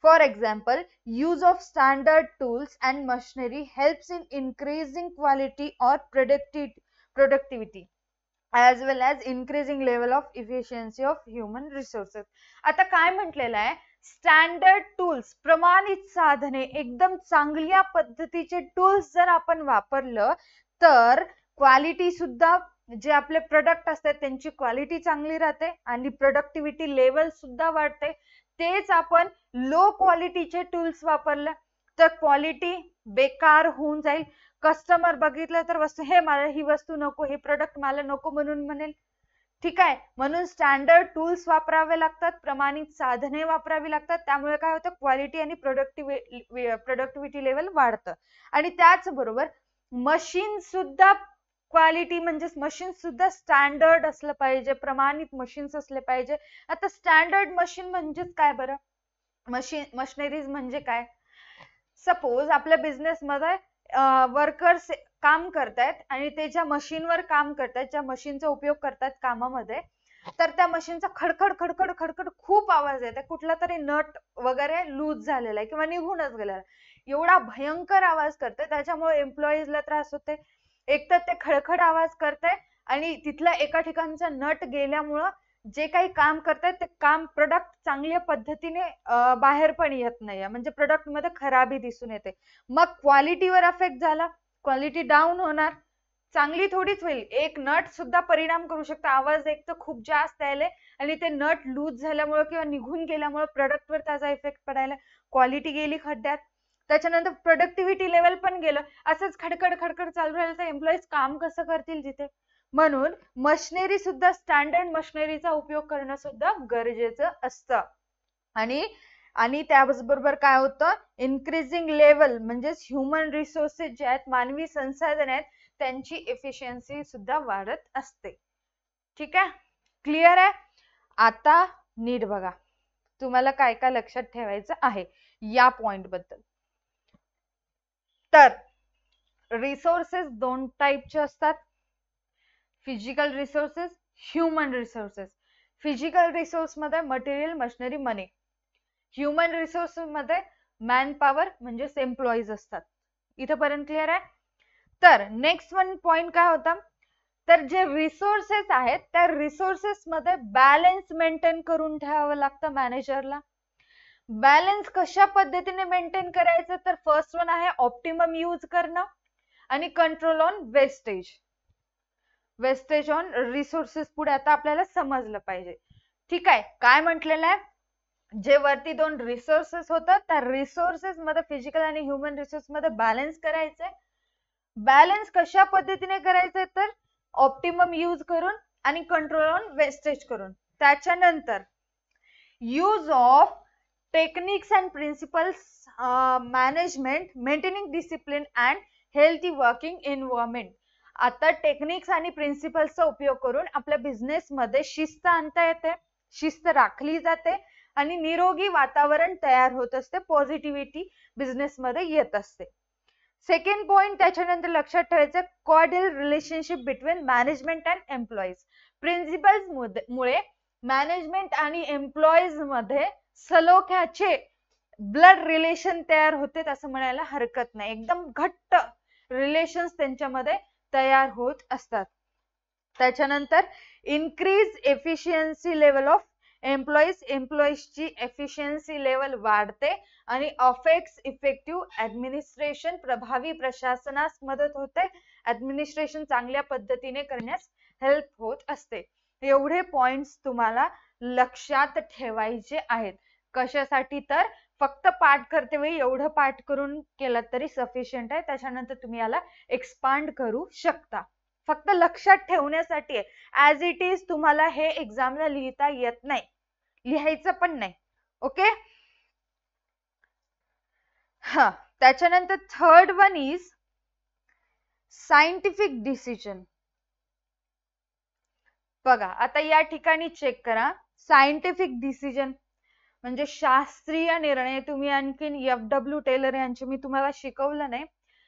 For example, use of standard tools and machinery helps in increasing quality और productivity as well as increasing level of efficiency of human resources. आता काय म्हटलेलं आहे, स्टँडर्ड टूल्स, प्रमाणित साधने, एकदम चांगल्या पद्धतीचे टूल्स जर आपण वापरलं तर क्वालिटी सुद्धा, जे आपले प्रोडक्ट असतात त्यांची क्वालिटी चांगली राहते आणि प्रोडक्टिव्हिटी लेवल सुद्धा वाढते. तेच आपण लो क्वालिटीचे टूल्स वापरले तर क्वालिटी बेकार होऊन जाईल. कस्टमर बघितलं तर वस्तू, हे मला ही वस्तू नको, हे प्रोडक्ट मला नको म्हणून म्हणेल. ठीक आहे, म्हणून स्टँडर्ड टूल्स वापरावे लागतात, प्रमाणित साधने वापरावी लागतात. त्यामुळे काय होतं, क्वालिटी आणि प्रोडक्टिव्हिटी लेवल वाढतं. आणि त्याचबरोबर मशीन सुद्धा क्वालिटी, म्हणजे मशीन सुद्धा स्टँडर्ड असलं पाहिजे, प्रमाणित मशीन्स असले पाहिजे. आता स्टँडर्ड मशीन म्हणजेच काय बरं, मशिनरीज म्हणजे काय, सपोज आपल्या बिझनेस मध्ये वर्कर्स काम करतायत आणि ते ज्या मशीनवर काम करतात, ज्या मशीनचा उपयोग करतात कामामध्ये, तर त्या मशीनचा खडखड खडखड खडखड खूप आवाज येते, कुठला तरी नट वगैरे लूज झालेला आहे किंवा निघूनच गेलेला आहे, एवढा भयंकर आवाज करते, त्याच्यामुळे एम्प्लॉईजला त्रास होते. एक तर ते खडखड आवाज करते आणि तिथला एका ठिकाणचा नट गेल्यामुळं जे काही काम करतायत ते काम, प्रोडक्ट चांगल्या पद्धतीने बाहेर पण येत नाही, म्हणजे प्रोडक्ट मध्ये खराबी दिसून येते. मग क्वालिटीवर अफेक्ट झाला, क्वालिटी डाऊन होणार, चांगली थोडीच होईल. एक नट सुद्धा परिणाम करू शकतो. आवाज एक तर खूप जास्त यायले आणि ते नट लूज झाल्यामुळे किंवा निघून गेल्यामुळे प्रोडक्टवर त्याचा इफेक्ट पडायला, क्वालिटी गेली खड्ड्यात. त्याच्यानंतर प्रोडक्टिव्हिटी लेवल पण गेलं. असंच खडखड खडखड चालू राहिलं तर एम्प्लॉईज काम कसं करतील तिथे. म्हणून मशिनरी सुद्धा, स्टँडर्ड मशिनरीचा उपयोग करणं सुद्धा गरजेचं असतं. आणि त्याचबरोबर काय होतं, इन्क्रीजिंग लेवल म्हणजेच ह्युमन रिसोर्सेस जे आहेत, मानवी संसाधन आहेत, त्यांची एफिशियन्सी सुद्धा वाढत असते. ठीक आहे, क्लिअर आहे. आता नीट बघा, तुम्हाला काय काय लक्षात ठेवायचं आहे या पॉइंट बद्दल. तर रिसोर्सेस दोन टाइपचे असतात, physical resources, human resources. Physical resource मध्ये मटेरियल, मशिनरी, मनी. ह्युमन रिसोर्स मध्ये मॅन पॉवर म्हणजेच एम्प्लॉईज असतात. इथपर्यंत क्लिअर आहे. तर नेक्स्ट वन पॉइंट काय होता, तर जे रिसोर्सेस आहेत त्या रिसोर्सेस मध्ये बॅलन्स मेंटेन करून ठेवावं लागतं मॅनेजरला. बॅलन्स कशा पद्धतीने मेंटेन करायचं, तर फर्स्ट वन आहे ऑप्टिमम यूज करणं आणि control on wastage. Wastage on resources पुढे आता आपल्याला समजलं पाहिजे. ठीक आहे, काय म्हटलेलं आहे, जे वरती दोन रिसोर्सेस होतात त्या रिसोर्सेस मध्ये, फिजिकल आणि ह्युमन रिसोर्स मध्ये बॅलन्स करायचंय. बॅलन्स कशा पद्धतीने करायचंय, तर ऑप्टिमम यूज करून आणि कंट्रोल ऑन वेस्टेज करून. त्याच्यानंतर use of techniques and principles management, maintaining discipline and healthy working environment. आता टेक्निक्स आणि प्रिन्सिपल्सचा उपयोग करून आपल्या बिझनेस मध्ये शिस्त आणता येते, शिस्त राखली जाते आणि निरोगी वातावरण तयार होत असते, पॉझिटिव्हिटी बिझनेस मध्ये येत असते. सेकंड पॉइंट त्याच्यानंतर लक्षात ठेवायचं, cordial relationship between management and employees. Principles मुळे मॅनेजमेंट आणि एम्प्लॉईज मध्ये सलोख्याचे ब्लड रिलेशन तयार होते असं म्हणायला हरकत नाही. एकदम घट्ट रिलेशन्स त्यांच्यामध्ये तयार होत असतात. त्याच्यानंतर इन्क्रीज एफिशियन्सी लेवल ऑफ एम्प्लॉईजची एफिशियन्सी लेवल वाढते आणि अफेक्ट्स इफेक्टिव्ह ऍडमिनिस्ट्रेशन, प्रभावी प्रशासनास मदत होते, ऍडमिनिस्ट्रेशन चांगल्या पद्धतीने करण्यास हेल्प होत असते. एवढे पॉइंट्स तुम्हाला लक्षात ठेवायचे आहेत. कशासाठी, तर फक्त पाठ करते वेळी एवढं पाठ करून केलं तरी सफिशियंट आहे, त्याच्यानंतर तुम्ही याला एक्सपांड करू शकता. फक्त लक्षात ठेवण्यासाठी आहे. ऍज इट इज तुम्हाला हे एक्झामला लिहिता येत नाही, लिहायचं पण नाही. ओके, हा. त्याच्यानंतर third one is scientific decision. बघा आता या ठिकाणी चेक करा, सायंटिफिक डिसिजन म्हणजे शास्त्रीय निर्णय. तुम्ही आणखीन FW टेलर यांचे मी तुम्हाला शिकवलं नाही,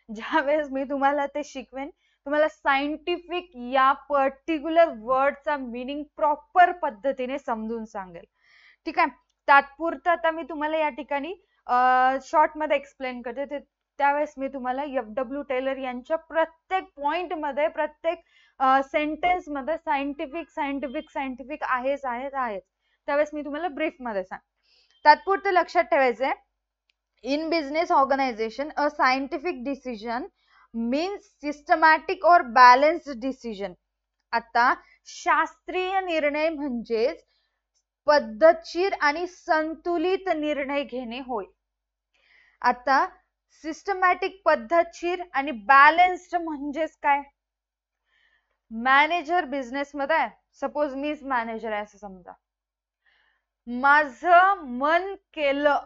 ज्यावेळेस मी तुम्हाला ते शिकवेन तुम्हाला सायंटिफिक या पर्टिक्युलर वर्डचा मीनिंग प्रॉपर पद्धतीने समजून सांगेल. ठीक आहे, तात्पुरतं आता मी तुम्हाला या ठिकाणी शॉर्ट मध्ये एक्सप्लेन करते. त्यावेळेस मी तुम्हाला FW टेलर यांच्या प्रत्येक पॉइंट मध्ये, प्रत्येक सेंटेन्स मध्ये सायंटिफिक सायंटिफिक सायंटिफिक आहेच आहेच आहेच, त्यावेळेस मी तुम्हाला ब्रीफ मध्ये सांग. तात्पुरतं लक्षात ठेवायचंय, in business organization a scientific decision means systematic और बॅलन्स्ड डिसिजन. आता शास्त्रीय निर्णय म्हणजेच पद्धतशीर आणि संतुलित निर्णय घेणे होय. आता सिस्टमॅटिक, पद्धतशीर आणि बॅलन्स्ड म्हणजेच काय? मॅनेजर बिझनेस मध्ये, सपोज मीच मॅनेजर आहे असं समजा, माझं मन केलं,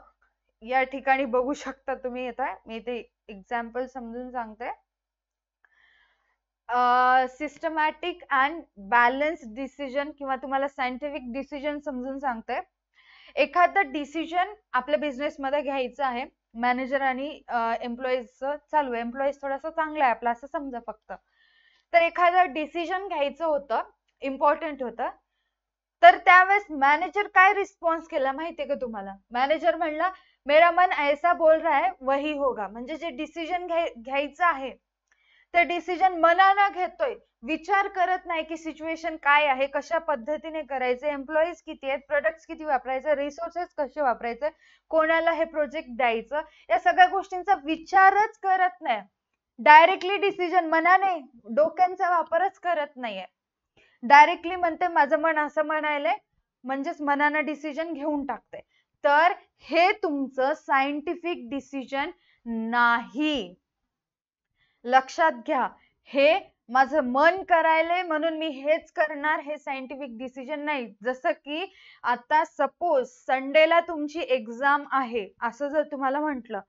या ठिकाणी बघू शकता तुम्ही, येताय मी ते एक्झाम्पल समजून सांगते. सिस्टमॅटिक अँड बॅलन्स डिसिजन किंवा तुम्हाला सायंटिफिक डिसिजन समजून सांगते. एखादं डिसिजन आपल्या बिझनेस मध्ये घ्यायचं आहे, मॅनेजर आणि एम्प्लॉईज चालू आहे, एम्प्लॉईज थोडासा चांगला आहे आपला असं समजा फक्त, तर एखादं डिसिजन घ्यायचं होतं, इम्पॉर्टंट होतं, तर त्यावेळेस मॅनेजर काय रिस्पॉन्स केला माहितीये का तुम्हाला? मॅनेजर म्हणला मेरा मन ऐसा बोल रहा है वही होगा. म्हणजे जे डिसिजन घ्यायचं आहे ते डिसिजन मनानं घेतोय, विचार करत नाही की सिच्युएशन काय आहे, कशा पद्धतीने करायचे, एम्प्लॉईज किती आहेत, प्रोडक्ट्स किती वापरायचे, रिसोर्सेस कसे वापरायचे, कोणाला हे प्रोजेक्ट द्यायचं, या सगळ्या गोष्टींचा विचारच करत नाही. डायरेक्टली डिसिजन मनाने, डोक्यांचा वापरच करत नाहीये. डायरेक्टली म्हणते माझं मन असं म्हणायलंय, म्हणजेच मनानं डिसिजन घेऊन टाकते. तर हे तुमचं सायंटिफिक डिसिजन नाही. लक्षात घ्या, हे माझं मन करायलंय म्हणून मी हेच करणार, हे सायंटिफिक डिसिजन नाही. जसं की आता सपोज संडेला तुमची एक्झाम आहे असं जर तुम्हाला म्हटलं,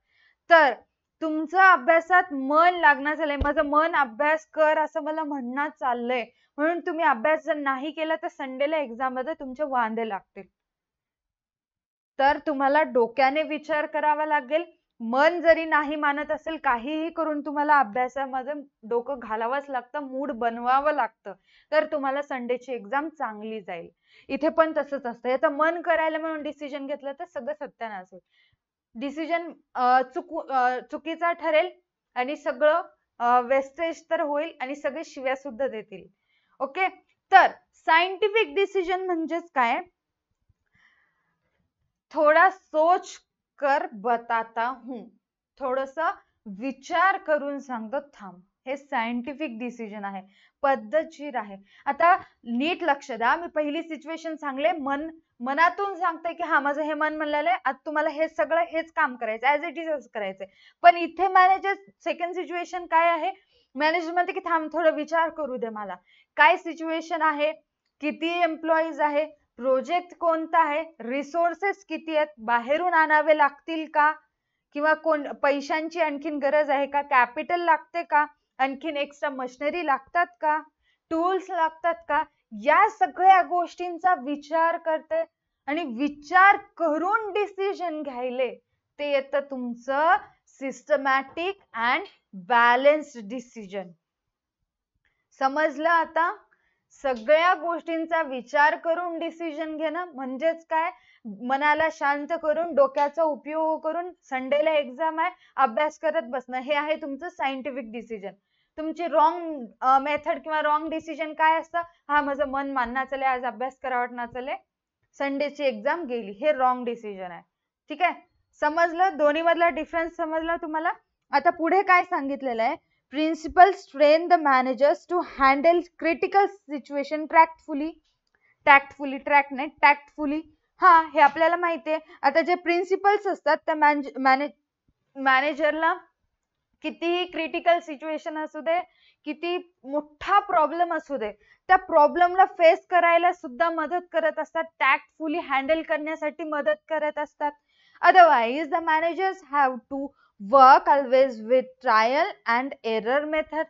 तर तुमचं अभ्यासात मन लागणार झालंय, माझं मन अभ्यास कर असं मला म्हणणं चाललंय, म्हणून तुम्ही अभ्यास जर नाही केला तर संडेला एक्झाम मध्ये तुमचे वांदे लागतील. तर तुम्हाला डोक्याने विचार करावा लागेल. मन जरी नाही मानत असेल, काहीही करून तुम्हाला अभ्यासामध्ये डोकं घालावंच लागतं, मूड बनवावं लागतं, तर तुम्हाला संडेची एक्झाम चांगली जाईल. इथे पण तसंच असतं. याचं मन करायला म्हणून डिसिजन घेतलं तर सगळं सत्यानाश होईल. डिसिजन चुकीचा ठरेल आणि सगळं वेस्टेज तर होईल आणि सगळे शिव्या सुद्धा देतील. ओके, तर सायंटिफिक डिसिजन म्हणजेच काय? थोडा सोच कर बताता हूं, थोडस विचार करून सांगतो थांब, हे सायंटिफिक डिसिजन आहे, पद्धतशीर आहे. आता नीट लक्ष द्या, मी पहिली सिच्युएशन सांगले, मनातून सांगते की हा माझं हे मन म्हणलेलं आहे, आज तुम्हाला हे सगळं हेच काम करायचं, ऍज इट इज करायचंय. पण इथे मॅनेजर सेकंड सिच्युएशन काय आहे? मॅनेजर म्हणते की थांब थोडं विचार करू दे मला, काय सिच्युएशन आहे, किती एम्प्लॉईज आहे, प्रोजेक्ट कोणता आहे, रिसोर्सेस किती आहेत, बाहेरून आणावे लागतील का, किंवा कोण पैशांची आणखीन गरज आहे का, कॅपिटल लागते का, आणखीन एक्स्ट्रा मशिनरी लागतात का, टूल्स लागतात का, या सगळ्या गोष्टींचा विचार करते आणि विचार करून डिसिजन घ्यायले, ते येतं तुमचं सिस्टमॅटिक अँड बॅलन्स्ड डिसिजन. समजलं आता? सगळ्या गोष्टींचा विचार करून डिसिजन घेणं म्हणजेच काय? मनाला शांत करून, डोक्याचा उपयोग करून, संडेला एक्झाम आहे अभ्यास करत बसणं, हे आहे तुमचं सायंटिफिक डिसिजन. तुमची रॉंग मेथड किंवा रॉंग डिसिजन काय असतं? हा माझं मन मानना चले, आज अभ्यास करा वाटना चले, संडेची एक्झाम गेली, हे रॉंग डिसिजन आहे. ठीक आहे, समजलं? दोन्ही मधला डिफरन्स समजला तुम्हाला? आता पुढे काय सांगितलेलं आहे? Principles train the managers to handle critical situation tactfully. हा, हे आपल्याला माहिती आहे. आता जे प्रिन्सिपल्स असतात त्या मॅनेजरला कितीही क्रिटिकल सिच्युएशन असू दे, किती मोठा प्रॉब्लेम असू दे, त्या प्रॉब्लेमला फेस करायला सुद्धा मदत करत असतात, टॅक्टफुली हँडल करण्यासाठी मदत करत असतात. Otherwise the managers have to work always with trial and error method.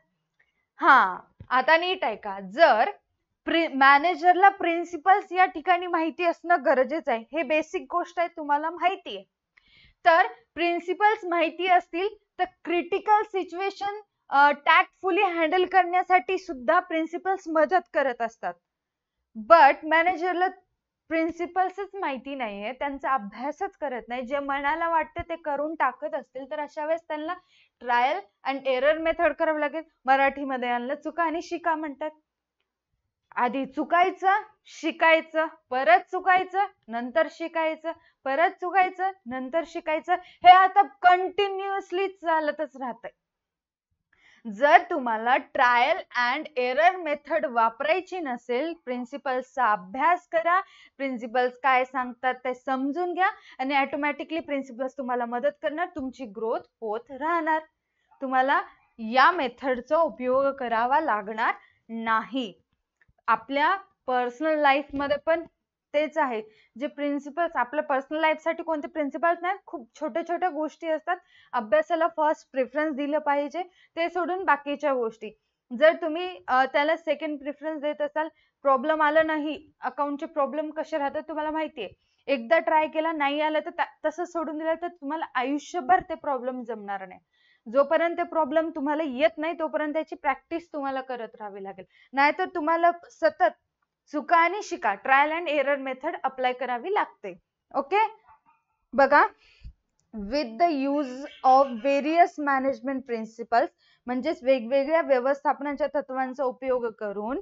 हा, आता नीट ऐका, जर मॅनेजरला प्रिन्सिपल्स या ठिकाणी माहिती असणं गरजेचं आहे. हे बेसिक गोष्ट आहे, तुम्हाला माहिती आहे. तर प्रिन्सिपल्स माहिती असतील तर क्रिटिकल सिच्युएशन टॅक्टफुली हँडल करण्यासाठी सुद्धा प्रिन्सिपल्स मदत करत असतात. बट मॅनेजरला प्रिन्सिपल्सच माहिती नाहीये, त्यांचा अभ्यासच करत नाही, जे मनाला वाटतं ते करून टाकत असतील, तर अशा वेळेस त्यांना ट्रायल अँड एरर मेथड करावं लागेल. मराठीमध्ये यांना चुका आणि शिका म्हणतात. आधी चुकायचं, शिकायचं, परत चुकायचं, नंतर शिकायचं, परत चुकायचं, नंतर शिकायचं. हे आता कंटिन्युअसली चालतच राहतंय. जर तुम्हाला ट्रायल अँड एरर मेथड वापरायची नसेल, प्रिन्सिपल्सचा अभ्यास करा, प्रिन्सिपल्स काय सांगतात ते समजून घ्या आणि ऑटोमॅटिकली प्रिन्सिपल्स तुम्हाला मदत करणार, तुमची ग्रोथ होत राहणार. तुम्हाला या मेथडचा उपयोग करावा लागणार नाही. आपल्या पर्सनल लाईफ मध्ये पण तेच आहे. जे प्रिन्सिपल्स आपल्या पर्सनल लाईफ साठी कोणते प्रिन्सिपल्स नाही, खूप छोट्या छोट्या गोष्टी असतात. अभ्यासाला फर्स्ट प्रेफरन्स दिलं पाहिजे, ते सोडून बाकीच्या गोष्टी. जर तुम्ही त्याला सेकंड प्रेफरन्स देत असाल, प्रॉब्लेम आला नाही, अकाउंटचे प्रॉब्लेम कसे राहतात तुम्हाला माहितीये. एकदा ट्राय केला नाही आलं तर तसं सोडून दिलं तर तुम्हाला आयुष्यभर ते प्रॉब्लेम जमणार नाही. जोपर्यंत प्रॉब्लेम तुम्हाला येत नाही तोपर्यंत त्याची प्रॅक्टिस तुम्हाला करत राहावी लागेल. नाहीतर तुम्हाला सतत चुका आणि शिका, trial and error method apply करावी लागते. ओके, बघा, with the use of various management principles, म्हणजेच वेगवेगळ्या व्यवस्थापनाच्या तत्वांचा उपयोग करून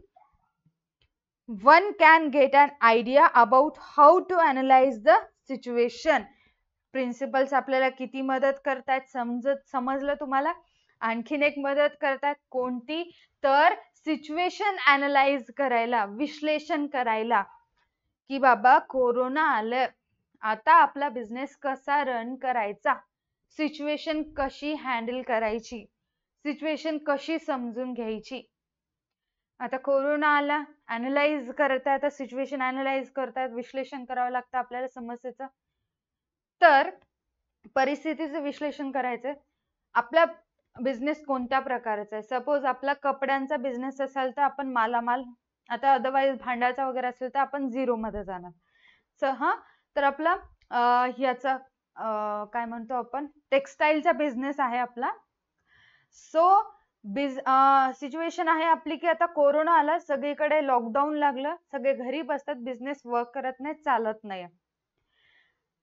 one can get an idea about how to analyze the situation. Principles आपल्याला किती मदत करतात समजलं तुम्हाला. आणखीन एक मदत करतात कोणती, तर सिच्युएशन अनालाइज करायला, विश्लेषण करायला, की बाबा कोरोना आलं, आता आपला बिझनेस कसा रन करायचा, सिच्युएशन कशी हँडल करायची, सिच्युएशन कशी समजून घ्यायची. आता कोरोना आला, अनालाइज करताय, आता सिच्युएशन अनालाइज करतायत, विश्लेषण करावं लागतं आपल्याला समस्येचं. तर परिस्थितीचं विश्लेषण करायचंय. आपला बिझनेस कोणत्या प्रकारचा आहे. सपोज आपला कपड्यांचा बिझनेस असेल तर आपण मालामाल, आता अदरवाईज भांड्याचा वगैरे असेल तर आपण झिरो मध्ये जाणार. तर आपला ह्याचा काय म्हणतो आपण, टेक्सटाईलचा बिझनेस आहे आपला. सो सिच्युएशन आहे आपली की आता कोरोना आला, सगळीकडे लॉकडाऊन लागलं, सगळे घरी बसतात, बिझनेस वर्क करत नाही, चालत नाही.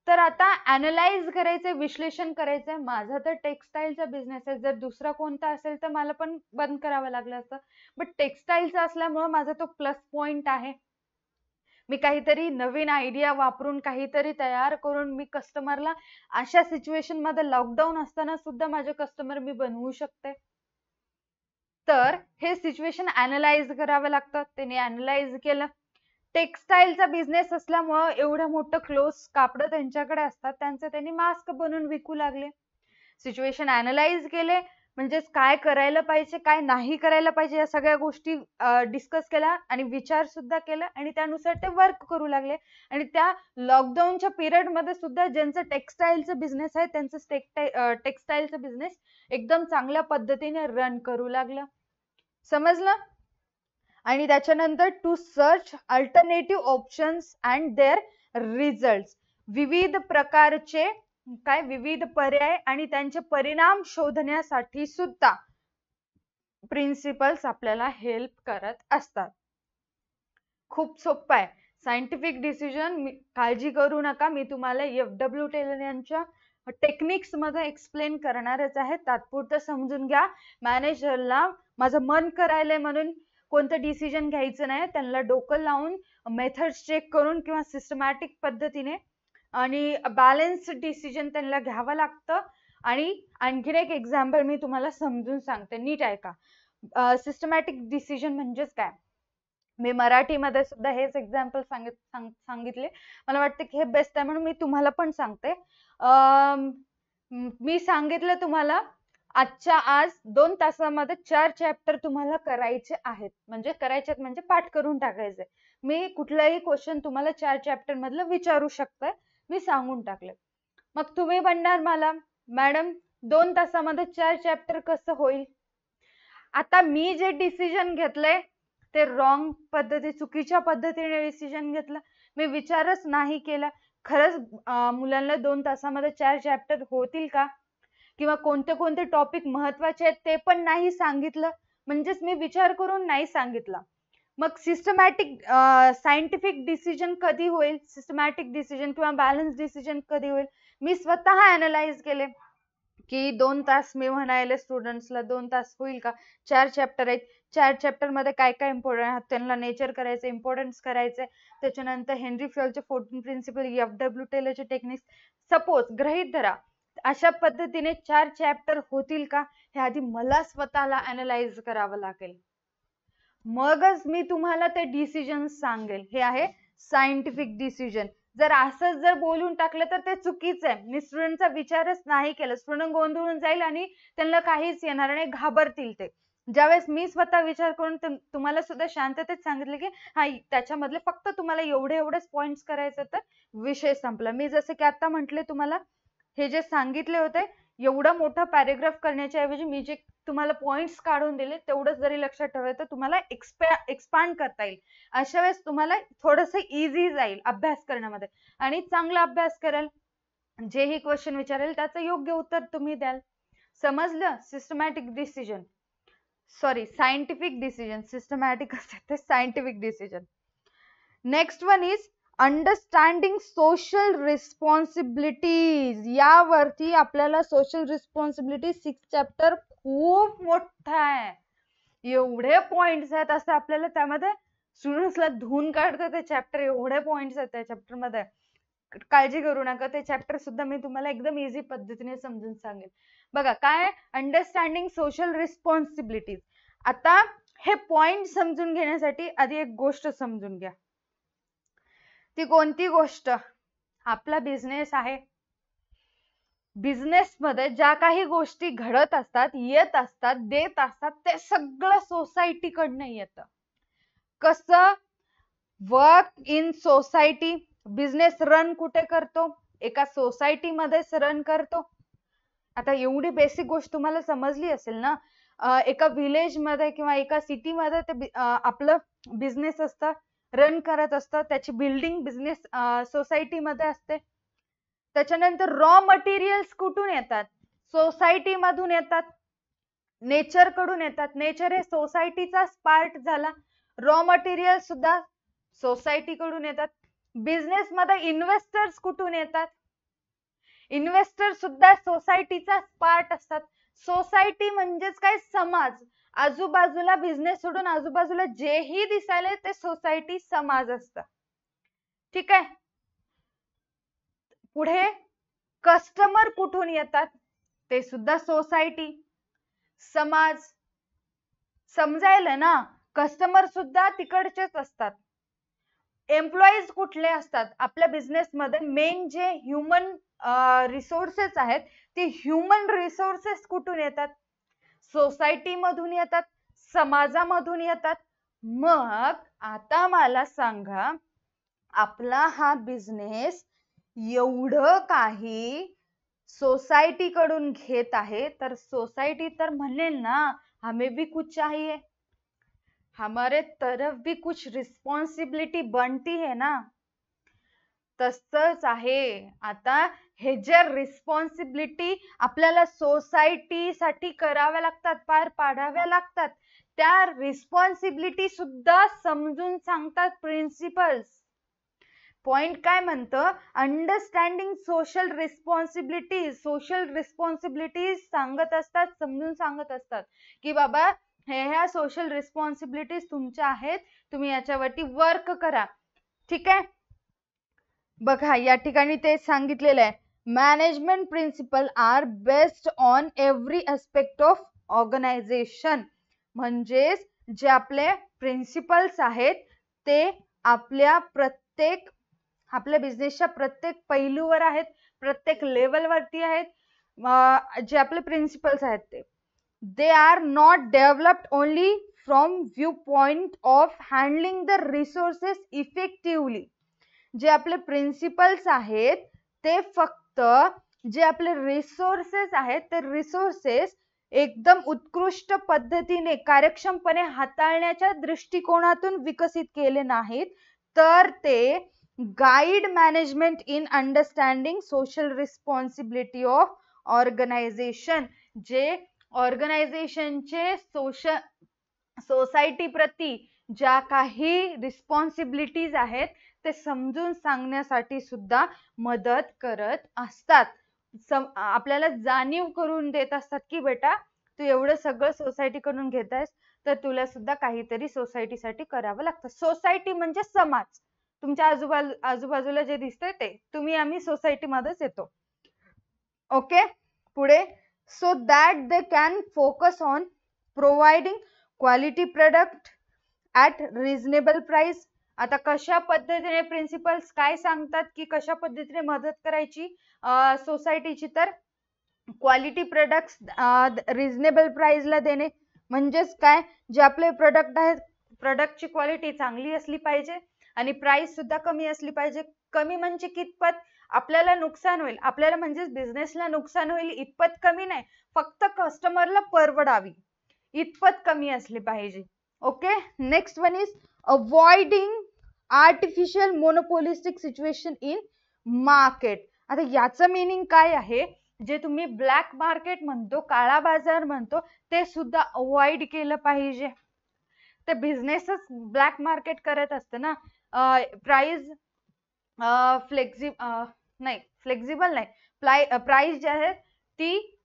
तर आता अनालाइज करायचंय, विश्लेषण करायचंय. माझा तर टेक्सटाईलचा बिझनेस आहे, जर दुसरा कोणता असेल तर मला पण बंद करावं लागलं असतं. बट टेक्सटाईलचा असल्यामुळे माझा तो प्लस पॉइंट आहे. मी काहीतरी नवीन आयडिया वापरून, काहीतरी तयार करून मी कस्टमरला अशा सिच्युएशन मध्ये, लॉकडाऊन असताना सुद्धा माझे कस्टमर मी बनवू शकते. तर हे सिच्युएशन अनालाइज करावं लागतं. त्यांनी अनालाइज केलं. टेक्सटाईलचा बिझनेस असल्यामुळं एवढं मोठं क्लोज कापड त्यांच्याकडे असतात, त्यांचे त्यांनी मास्क बनवून विकू लागले. सिच्युएशन अनालाइज केले, म्हणजेच काय करायला पाहिजे, काय नाही करायला पाहिजे, या सगळ्या गोष्टी डिस्कस केल्या आणि विचार सुद्धा केला आणि त्यानुसार ते वर्क करू लागले. आणि त्या लॉकडाऊनच्या पिरियड मध्ये सुद्धा ज्यांचं टेक्सटाईलचं बिझनेस आहे त्यांचं टेक्सटाईलचं बिझनेस एकदम चांगल्या पद्धतीने रन करू लागलं. समजलं. आणि त्याच्यानंतर to search alternative options and their results, विविध प्रकारचे काय, विविध पर्याय आणि त्यांचे परिणाम शोधण्यासाठी सुद्धा प्रिन्सिपल्स आपल्याला हेल्प करत असतात. खूप सोपं आहे. सायंटिफिक डिसिजन, काळजी करू नका, मी तुम्हाला FW टेलर यांच्या टेक्निक्स मध्ये एक्सप्लेन करणारच आहे. तात्पुरतं समजून घ्या. मॅनेजरला माझं मन करायलंय म्हणून कोणतं डिसिजन घ्यायचं नाही. त्यांना डोकं लावून मेथड्स चेक करून किंवा सिस्टमॅटिक पद्धतीने आणि बॅलन्स डिसिजन त्यांना घ्यावं लागतं. आणि आणखीन एक एक्झाम्पल मी तुम्हाला समजून सांगते, नीट ऐका. सिस्टमॅटिक डिसिजन म्हणजेच काय, मी मराठीमध्ये सुद्धा हेच एक्झाम्पल सांगितले. मला वाटतं की हे बेस्ट आहे म्हणून मी तुम्हाला पण सांगते. मी सांगितलं तुम्हाला आजच्या आज 2 तासामध्ये 4 चॅप्टर तुम्हाला करायचे आहेत, म्हणजे करायचे म्हणजे पाठ करून टाकायचे. मी कुठलाही क्वेश्चन तुम्हाला 4 चॅप्टर मधलं विचारू शकते, मी सांगून टाकले. मग तुम्ही म्हणणार मला, मॅडम 2 तासामध्ये 4 चॅप्टर कसं होईल. आता मी जे डिसिजन घेतलंय ते रॉंग पद्धती, चुकीच्या पद्धतीने डिसिजन घेतला. मी विचारच नाही केला खरंच मुलांना 2 तासामध्ये 4 चॅप्टर होतील का, किंवा कोणते कोणते टॉपिक महत्वाचे आहेत ते पण नाही सांगितलं. म्हणजेच मी विचार करून नाही सांगितलं. मग सिस्टमॅटिक सायंटिफिक डिसिजन कधी होईल, सिस्टमॅटिक डिसिजन किंवा बॅलन्स डिसिजन कधी होईल. मी स्वतः अनालाइज केले की 2 तास मी म्हणायले स्टुडंट्सला 2 तास होईल का. 4 चॅप्टर आहेत, 4 चॅप्टर मध्ये काय काय इम्पॉर्टंट आहे, त्यांना नेचर करायचं, इम्पॉर्टन्स करायचंय, त्याच्यानंतर हेनरी फ्योलचे 14 प्रिन्सिपल, FW टेलरचे टेक्निक्स. सपोज गृहीत धरा अशा पद्धतीने 4 चॅप्टर होतील का, हे आधी मला स्वतःला अनालाइज करावं लागेल. मगच मी तुम्हाला ते डिसिजन सांगेल. हे आहे सायंटिफिक डिसिजन. जर असंच जर बोलून टाकलं तर ते चुकीचं आहे. मी स्टुडंटचा विचारच नाही केला. स्टुडंट गोंधळून जाईल आणि त्यांना काहीच येणार नाही, घाबरतील ते. ज्यावेळेस मी स्वतः विचार करून तुम्हाला सुद्धा शांततेत सांगितलं की हा त्याच्यामधले फक्त तुम्हाला एवढेच पॉइंट्स करायचे तर विषय संपला. मी जसं की आता म्हटले तुम्हाला हे जे सांगितले होते एवढा मोठा पॅरेग्राफ करण्याच्या ऐवजी मी जे तुम्हाला पॉइंट्स काढून दिले तेवढंच जरी लक्षात ठेवायचं, तुम्हाला एक्सपांड करता येईल. अशा वेळेस तुम्हाला थोडंसं इझी जाईल अभ्यास करण्यामध्ये आणि चांगला अभ्यास कराल. जेही क्वेश्चन विचारेल त्याचं योग्य उत्तर तुम्ही द्याल. समजलं. Systematic decision, sorry scientific decision, systematic असते ते scientific decision. Next one is understanding social responsibilities. यावरती आपल्याला सोशल रिस्पॉन्सिबिलिटी 6 चॅप्टर खूप मोठा आहे. एवढे पॉइंट्स आहेत असं आपल्याला त्यामध्ये स्टुडंट्सला धुवून काढतं ते चॅप्टर. एवढे पॉइंट्स आहेत त्या चॅप्टर मध्ये. काळजी करू नका, ते चॅप्टर सुद्धा मी तुम्हाला एकदम इझी पद्धतीने समजून सांगेल. बघा काय अंडरस्टँडिंग सोशल रिस्पॉन्सिबिलिटीज. आता हे पॉइंट समजून घेण्यासाठी आधी एक गोष्ट समजून घ्या. ती कोणती गोष्ट? आपला बिझनेस आहे. बिझनेस मध्ये ज्या काही गोष्टी घडत असतात, येत असतात, देत असतात, ते सगळं सोसायटीकडनं येतं. कसं? Work in society. Business run कुठे करतो? एका सोसायटी मध्येच रन करतो. आता एवढी बेसिक गोष्ट तुम्हाला समजली असेल ना. एका विलेज मध्ये किंवा एका सिटी मध्ये ते आपलं बिझनेस असतं, रन करत असतं. त्याची बिल्डिंग बिझनेस सोसायटी मध्ये असते. त्याच्यानंतर रॉ मटेरियल्स कुठून येतात? सोसायटी मधून येतात, नेचर कडून येतात. नेचर हे सोसायटीचाच पार्ट झाला. रॉ मटेरियल सुद्धा सोसायटी कडून येतात. बिझनेस मध्ये इन्व्हेस्टर्स कुठून येतात? इन्व्हेस्टर सुद्धा सोसायटीचाच पार्ट असतात. सोसायटी म्हणजेच काय? समाज. आजूबाजूला बिझनेस सोडून आजूबाजूला जेही दिसायला ते सोसायटी समाज असतं. ठीक आहे. पुढे कस्टमर कुठून येतात? ते सुद्धा सोसायटी, समाज. समजायला ना. कस्टमर सुद्धा तिकडचेच असतात. एम्प्लॉईज कुठले असतात? आपल्या बिझनेस मध्ये मेन जे ह्युमन रिसोर्सेस आहेत ते ह्युमन रिसोर्सेस कुठून येतात? सोसायटी मधून येतात, समाजामधून येतात. मग आता मला सांगा, आपला हा बिझनेस एवढं काही सोसायटी कडून घेत आहे तर सोसायटी तर म्हणेल ना हमें भी कुछ चाहिए, हमारे तरफ भी कुछ रिस्पॉन्सिबिलिटी बनती है ना. तसंच आहे. आता हे जे रिस्पॉन्सिबिलिटी आपल्याला सोसायटीसाठी कराव्या लागतात, पार पाडाव्या लागतात, त्या रिस्पॉन्सिबिलिटी सुद्धा समजून सांगतात प्रिन्सिपल्स. पॉइंट काय म्हणतं? Understanding social responsibilities. Social responsibilities सांगत असतात, समजून सांगत असतात की बाबा ह्या सोशल रिस्पॉन्सिबिलिटीज तुमच्या आहेत, तुम्ही याच्यावरती वर्क करा. ठीक आहे. बघा या ठिकाणी ते सांगितलेलं आहे. Management principle are based on every aspect of organization. म्हणजेच जे आपले प्रिन्सिपल्स आहेत ते आपल्या बिझनेसच्या प्रत्येक पैलूवर आहेत, प्रत्येक लेवलवरती आहेत. जे आपले प्रिन्सिपल्स आहेत ते they are not developed only from view point of handling the resources effectively. जे आपले प्रिन्सिपल्स आहेत ते फक्त जे आपले रिसोर्सेस आहेत ते रिसोर्सेस एकदम उत्कृष्ट पद्धतीने कार्यक्षमपणे हाताळण्याच्या दृष्टिकोनातून विकसित केले नाहीत, तर ते guide management in understanding social responsibility of organization, जे ऑर्गनायझेशनचे सोसायटी प्रती ज्या काही रिस्पॉन्सिबिलिटीज आहेत ते समजून सांगण्यासाठी सुद्धा मदत करत असतात. आपल्याला जाणीव करून देत असतात की बेटा तू एवढं सगळं सोसायटीकडून घेतायस तर तुला सुद्धा काहीतरी सोसायटीसाठी करावं लागतं. सोसायटी म्हणजे समाज, तुमच्या आजूबाजूला जे दिसतंय ते, तुम्ही आम्ही सोसायटीमध्येच येतो. ओके, पुढे. So that they can focus on providing quality product at reasonable price. आता कशा पद्धतीने प्रिन्सिपल्स काय सांगतात की कशा पद्धतीने मदत करायची सोसायटीची, तर क्वालिटी प्रोडक्ट्स रिझनेबल प्राइसला देणे. म्हणजेच काय, जे आपले प्रोडक्ट आहेत प्रोडक्टची क्वालिटी चांगली असली पाहिजे आणि प्राइस सुद्धा कमी असली पाहिजे. कमी म्हणजे कितपत आपल्याला नुकसान होईल, आपल्याला म्हणजेच बिझनेसला नुकसान होईल इतपत कमी नाही, फक्त कस्टमरला परवडावी इतपत कमी असली पाहिजे. Okay, next one is avoiding artificial monopolistic situation in market. आता याचं मीनिंग काय आहे, जे तुम्ही ब्लॅक मार्केट म्हणतो, काळा बाजार म्हणतो, ते सुद्धा अवॉइड केलं पाहिजे. ते बिझनेसच ब्लॅक मार्केट करत असतं ना. प्राइस फ्लेक्झिबल नाही, प्राइस जी आहे ती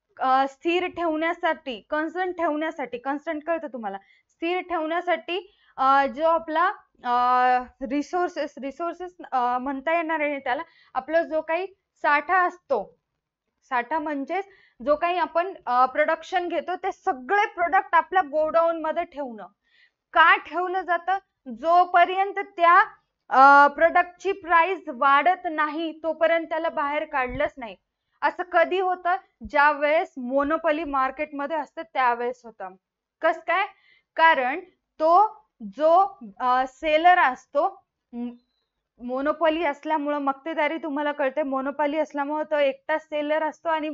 स्थिर ठेवण्यासाठी, कन्स्टंट कळतं तुम्हाला, स्थिर ठेवण्यासाठी जो आपला रिसोर्सेस म्हणता येणार आहे त्याला, आपला जो काही साठा असतो, साठा म्हणजे जो काही आपण प्रोडक्शन घेतो ते सगळे प्रोडक्ट आपल्या गोडाऊन मध्ये ठेवणं. का ठेवलं जातं, जोपर्यंत त्या प्रोडक्टची प्राइस वाढत नाही तोपर्यंत त्याला बाहेर काढलंच नाही. असं कधी होतं, ज्या वेळेस मोनोपोली मार्केटमध्ये असतं त्यावेळेस होतं. कस काय, कारण तो जो सेलर असतो, मोनोपोली असल्यामुळं, मक्तेदारी तुम्हाला कळते, मोनोपोली असल्यामुळे तो एकटा सेलर असतो आणि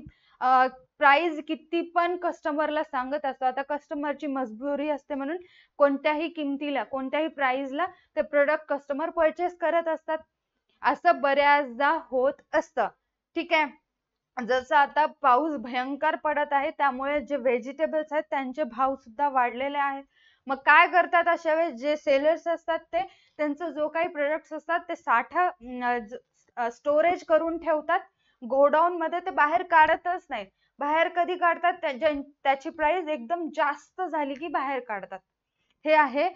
प्राइस किती पण कस्टमरला सांगत असतो. आता कस्टमरची मजबुरी असते म्हणून कोणत्याही किमतीला, कोणत्याही प्राइसला ते प्रोडक्ट कस्टमर परचेस करत असतात. असं बऱ्याचदा होत असतं. ठीक आहे, जसं आता पाऊस भयंकर पडत आहे त्यामुळे जे व्हेजिटेबल्स आहेत त्यांचे भाव सुद्धा वाढलेले आहेत. मग काय करतात अशा वेळेस, जे सेलर्स असतात ते त्यांचं जो काही प्रोडक्ट्स असतात ते साठा स्टोरेज करून ठेवतात गोडाऊन मध्ये, ते बाहेर काढतच नाहीत. बाहेर कधी काढतात, त्याची प्राइस एकदम जास्त झाली की बाहेर काढतात. हे आहे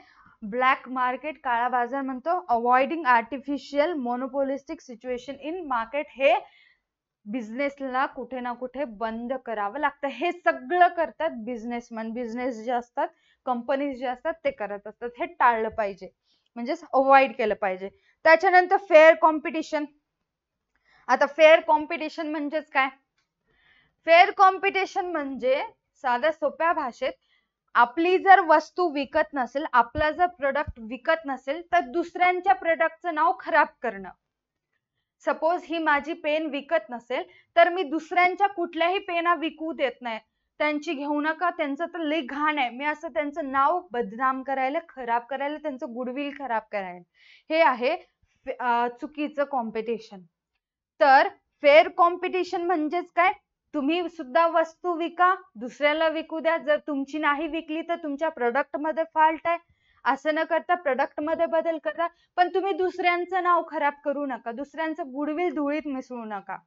ब्लॅक मार्केट, काळा बाजार म्हणतो. Avoiding artificial monopolistic situation in market, हे बिझनेसला कुठे ना कुठे बंद करावं लागतं. हे सगळं करतात बिझनेसमॅन, बिझनेस जे असतात, कंपनीज जे असतात ते करत असतात. हे टाळलं पाहिजे, म्हणजेच अवॉइड केलं पाहिजे. त्याच्यानंतर फेअर कॉम्पिटिशन. आता फेअर कॉम्पिटिशन म्हणजेच काय, फेअर कॉम्पिटिशन म्हणजे साध्या सोप्या भाषेत, आपली जर वस्तू विकत नसेल, आपला जर प्रोडक्ट विकत नसेल तर दुसऱ्यांच्या प्रोडक्टचं नाव खराब करणं. सपोज ही माझी पेन विकत नसेल तर मी दुसऱ्यांच्या कुठल्याही पेना विकू देत नाही. त्यांची घेऊ नका, त्यांचं तर लई घाण आहे, मी असं त्यांचं नाव बदनाम करायला, खराब करायला, त्यांचं गुडविल खराब करायला, हे आहे चुकीचं कॉम्पिटिशन. तर फेअर कॉम्पिटिशन म्हणजेच काय, तुम्ही सुद्धा वस्तू विका, दुसऱ्याला विकू द्या. जर तुमची नाही विकली तर तुमच्या प्रोडक्ट मध्ये फॉल्ट आहे, असं न करता प्रोडक्ट मध्ये बदल करा. पण तुम्ही दुसऱ्यांचं नाव खराब करू नका, दुसऱ्यांचं गुडविल धुळीत मिसळू नका.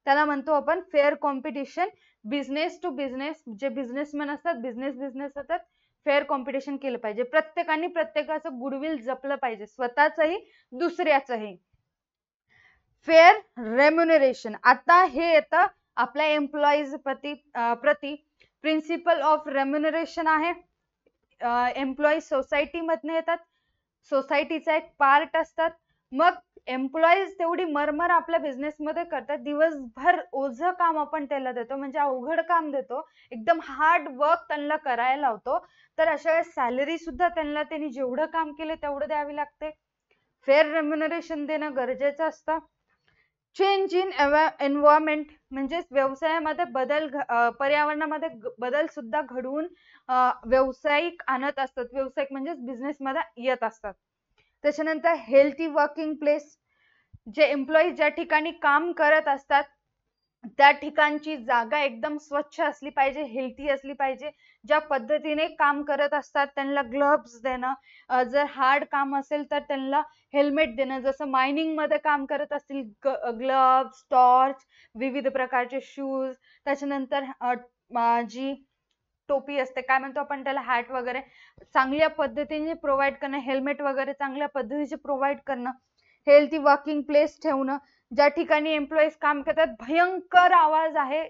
त्याला म्हणतो आपण fair competition. Business to business, जे बिझनेसमॅन असतात, बिझनेस असतात, फेअर कॉम्पिटिशन केलं पाहिजे. प्रत्येकाने प्रत्येकाचं गुडविल जपलं पाहिजे, स्वतःचंही दुसऱ्याचंही. Fair remuneration. आता हे येतं आपल्या एम्प्लॉईज प्रति प्रिन्सिपल ऑफ रेम्युनरेशन आहे. एम्प्लॉई सोसायटी मधनं येतात, सोसायटीचा एक पार्ट असतात. मग एम्प्लॉईज तेवढी मरमर आपल्या बिझनेस मध्ये करतात, दिवसभर ओझं काम आपण त्याला देतो, म्हणजे अवघड काम देतो, एकदम हार्ड वर्क त्यांना करायला लावतो. तर अशा वेळेस सॅलरी सुद्धा त्यांनी जेवढं काम केलं तेवढं द्यावी लागते. फेअर रेम्युनरेशन देणं गरजेचं असतं. चेंज इन एन्व्हायरमेंट म्हणजेच व्यवसायामध्ये पर्यावरणामध्ये बदल सुद्धा घडवून व्यावसायिक आणत असतात. व्यावसायिक म्हणजेच बिझनेस मध्ये येत असतात. त्याच्यानंतर हेल्थी वर्किंग प्लेस, जे एम्प्लॉई ज्या ठिकाणी काम करत असतात त्या ठिकाणची जागा एकदम स्वच्छ असली पाहिजे, हेल्थी असली पाहिजे. ज्या पद्धतीने काम करत असतात त्यांना ग्लोव्स देणं, जर हार्ड काम असेल तर त्यांना हेल्मेट देणं. जसं मायनिंग मध्ये काम करत असतील, ग्लोव्स, टॉर्च, विविध प्रकारचे शूज, त्याच्यानंतर जी टोपी असते, काय म्हणतो आपण त्याला, हॅट वगैरे चांगल्या पद्धतीने प्रोव्हाइड करणं, हेल्मेट वगैरे चांगल्या पद्धतीचे प्रोव्हाइड करणं. हेल्थी वर्किंग प्लेस ठेवणं, ज्या ठिकाणी एम्प्लॉईज काम करतात भयंकर आवाज आहे,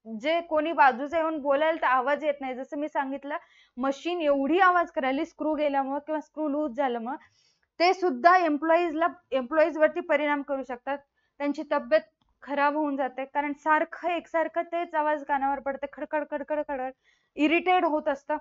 जे कोणी बाजूचा येऊन बोलायला तर आवाज येत नाही. जसं मी सांगितलं, मशीन एवढी आवाज करायली स्क्रू गेल्यामुळे किंवा स्क्रू लूज झाल्यामुळे, ते सुद्धा एम्प्लॉईज वरती परिणाम करू शकतात. त्यांची तब्येत खराब होऊन जाते, कारण सारखं एकसारखं तेच आवाज कानावर पडते, खडखड खडखड खडखड, इरिटेट होत असतं.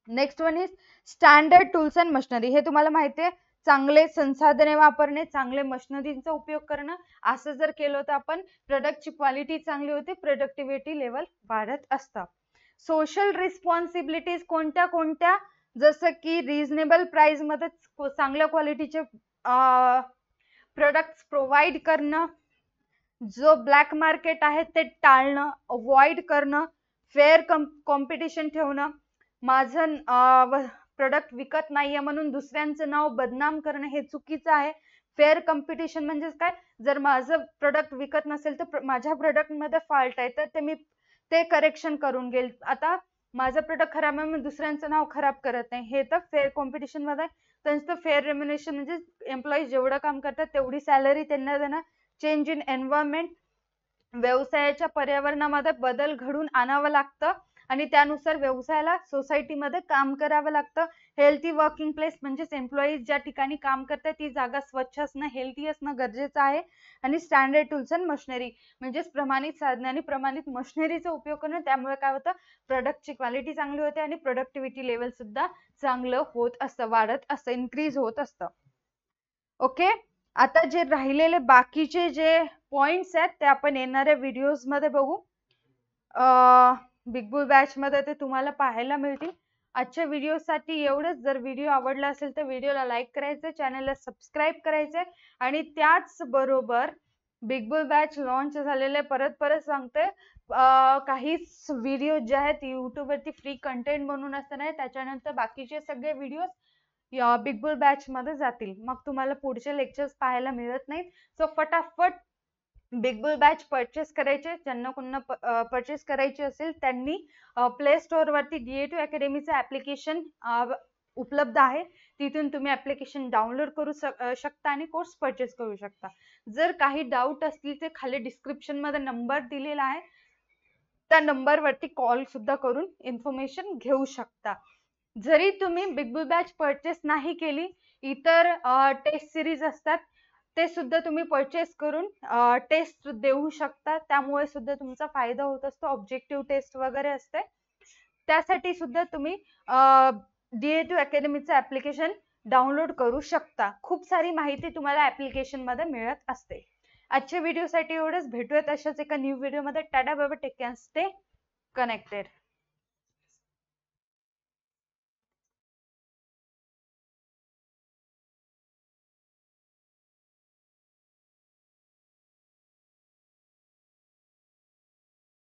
Next one is standard tools and machinery. हे तुम्हाला माहिती आहे, चांगले संसाधने वापरणे, चांगले मशिनरीचा उपयोग करणं. असं जर केलं तर आपण प्रोडक्टची क्वालिटी चांगली होते, प्रोडक्टिव्हिटी लेवल वाढत असतं. सोशल रिस्पॉन्सिबिलिटीज कोणत्या कोणत्या, जसं की रिझनेबल प्राइस मध्ये चांगल्या क्वालिटीचे प्रोडक्ट्स प्रोव्हाइड करणं, जो ब्लॅक मार्केट आहे ते टाळणं, अवॉइड करणं, फेअर कॉम्पिटिशन ठेवणं. माझं प्रोडक्ट विकत नाहीये म्हणून दुसऱ्यांचं नाव बदनाम करणं हे चुकीचं आहे. फेअर कॉम्पिटिशन म्हणजे काय, जर माझं प्रोडक्ट विकत नसेल तर माझ्या प्रोडक्ट मध्ये फॉल्ट आहे तर मी ते करेक्शन करून घेईल. आता माझं प्रोडक्ट खराब आहे, मी दुसऱ्यांचं नाव खराब करत नाही. हे तर फेअर कॉम्पिटिशन मध्ये. त्यांचं फेअर रेम्युनेशन म्हणजे एम्प्लॉई जेवढं काम करतात तेवढी सॅलरी त्यांना देणं. चेंज इन एन्व्हायरमेंट, व्यवसायाच्या पर्यावरणामध्ये बदल घडून आणावं लागतं आणि त्यानुसार व्यवसायाला सोसायटीमध्ये काम करावं लागतं. हेल्थी वर्किंग प्लेस म्हणजेच एम्प्लॉईज ज्या ठिकाणी काम करतात ती जागा स्वच्छ असणं, हेल्थी असणं गरजेचं आहे. आणि स्टँडर्ड टूल्स अँड मशिनरी म्हणजेच प्रमाणित साधने आणि प्रमाणित मशिनरीचा उपयोग करणं. त्यामुळे काय होतं, प्रोडक्टची क्वालिटी चांगली होते आणि प्रोडक्टिव्हिटी लेवल सुद्धा चांगलं होत असतं, वाढत असतं, इन्क्रीज होत असतं. ओके, आता जे राहिलेले बाकीचे जे पॉइंट्स आहेत ते आपण येणाऱ्या व्हिडिओज मध्ये बघू. बिग बुल बॅच मध्ये ते तुम्हाला पाहायला मिळतील. आजच्या व्हिडिओ साठी एवढंच. जर व्हिडिओ आवडला असेल तर व्हिडिओला लाईक करायचं, चॅनलला सबस्क्राईब करायचं आणि त्याच बरोबर बिग बुल बॅच लॉन्च झालेले परत सांगते, काही व्हिडिओ जे आहेत युट्यूब वरती फ्री कंटेंट म्हणून असताना त्याच्यानंतर बाकीचे सगळे व्हिडिओ बिग बुल बॅच मध्ये जातील. मग तुम्हाला पुढचे लेक्चर्स पाहायला मिळत नाहीत. सो फटाफट बिग बुल बॅच परचेस करायचे. ज्यांना कोणाला परचेस करायची असेल त्यांनी प्ले स्टोअर वरती DA2 अकॅडमीचं ऍप्लिकेशन उपलब्ध आहे. तिथून तुम्ही ऍप्लिकेशन डाउनलोड करू शकता आणि कोर्स परचेस करू शकता. जर काही डाऊट असतील तर खाली डिस्क्रिप्शन मध्ये नंबर दिलेला आहे, त्या नंबर वरती कॉल सुद्धा करून इन्फॉर्मेशन घेऊ शकता. जरी तुम्ही बिग बुल बॅच परचेस नाही केली, इतर टेस्ट सिरीज असतात ते सुद्धा तुम्ही परचेस करून टेस्ट देऊ शकता. त्यामुळे सुद्धा तुमचा फायदा होत असतो. ऑब्जेक्टिव्ह टेस्ट वगैरे असते, त्यासाठी सुद्धा तुम्ही DA2 अकॅडमीचं ऍप्लिकेशन डाउनलोड करू शकता. खूप सारी माहिती तुम्हाला ऍप्लिकेशन मध्ये मिळत असते. आजच्या व्हिडिओसाठी एवढंच. भेटूयात अशाच एका न्यू व्हिडिओ मध्ये. Tata bye bye, take care, stay connected.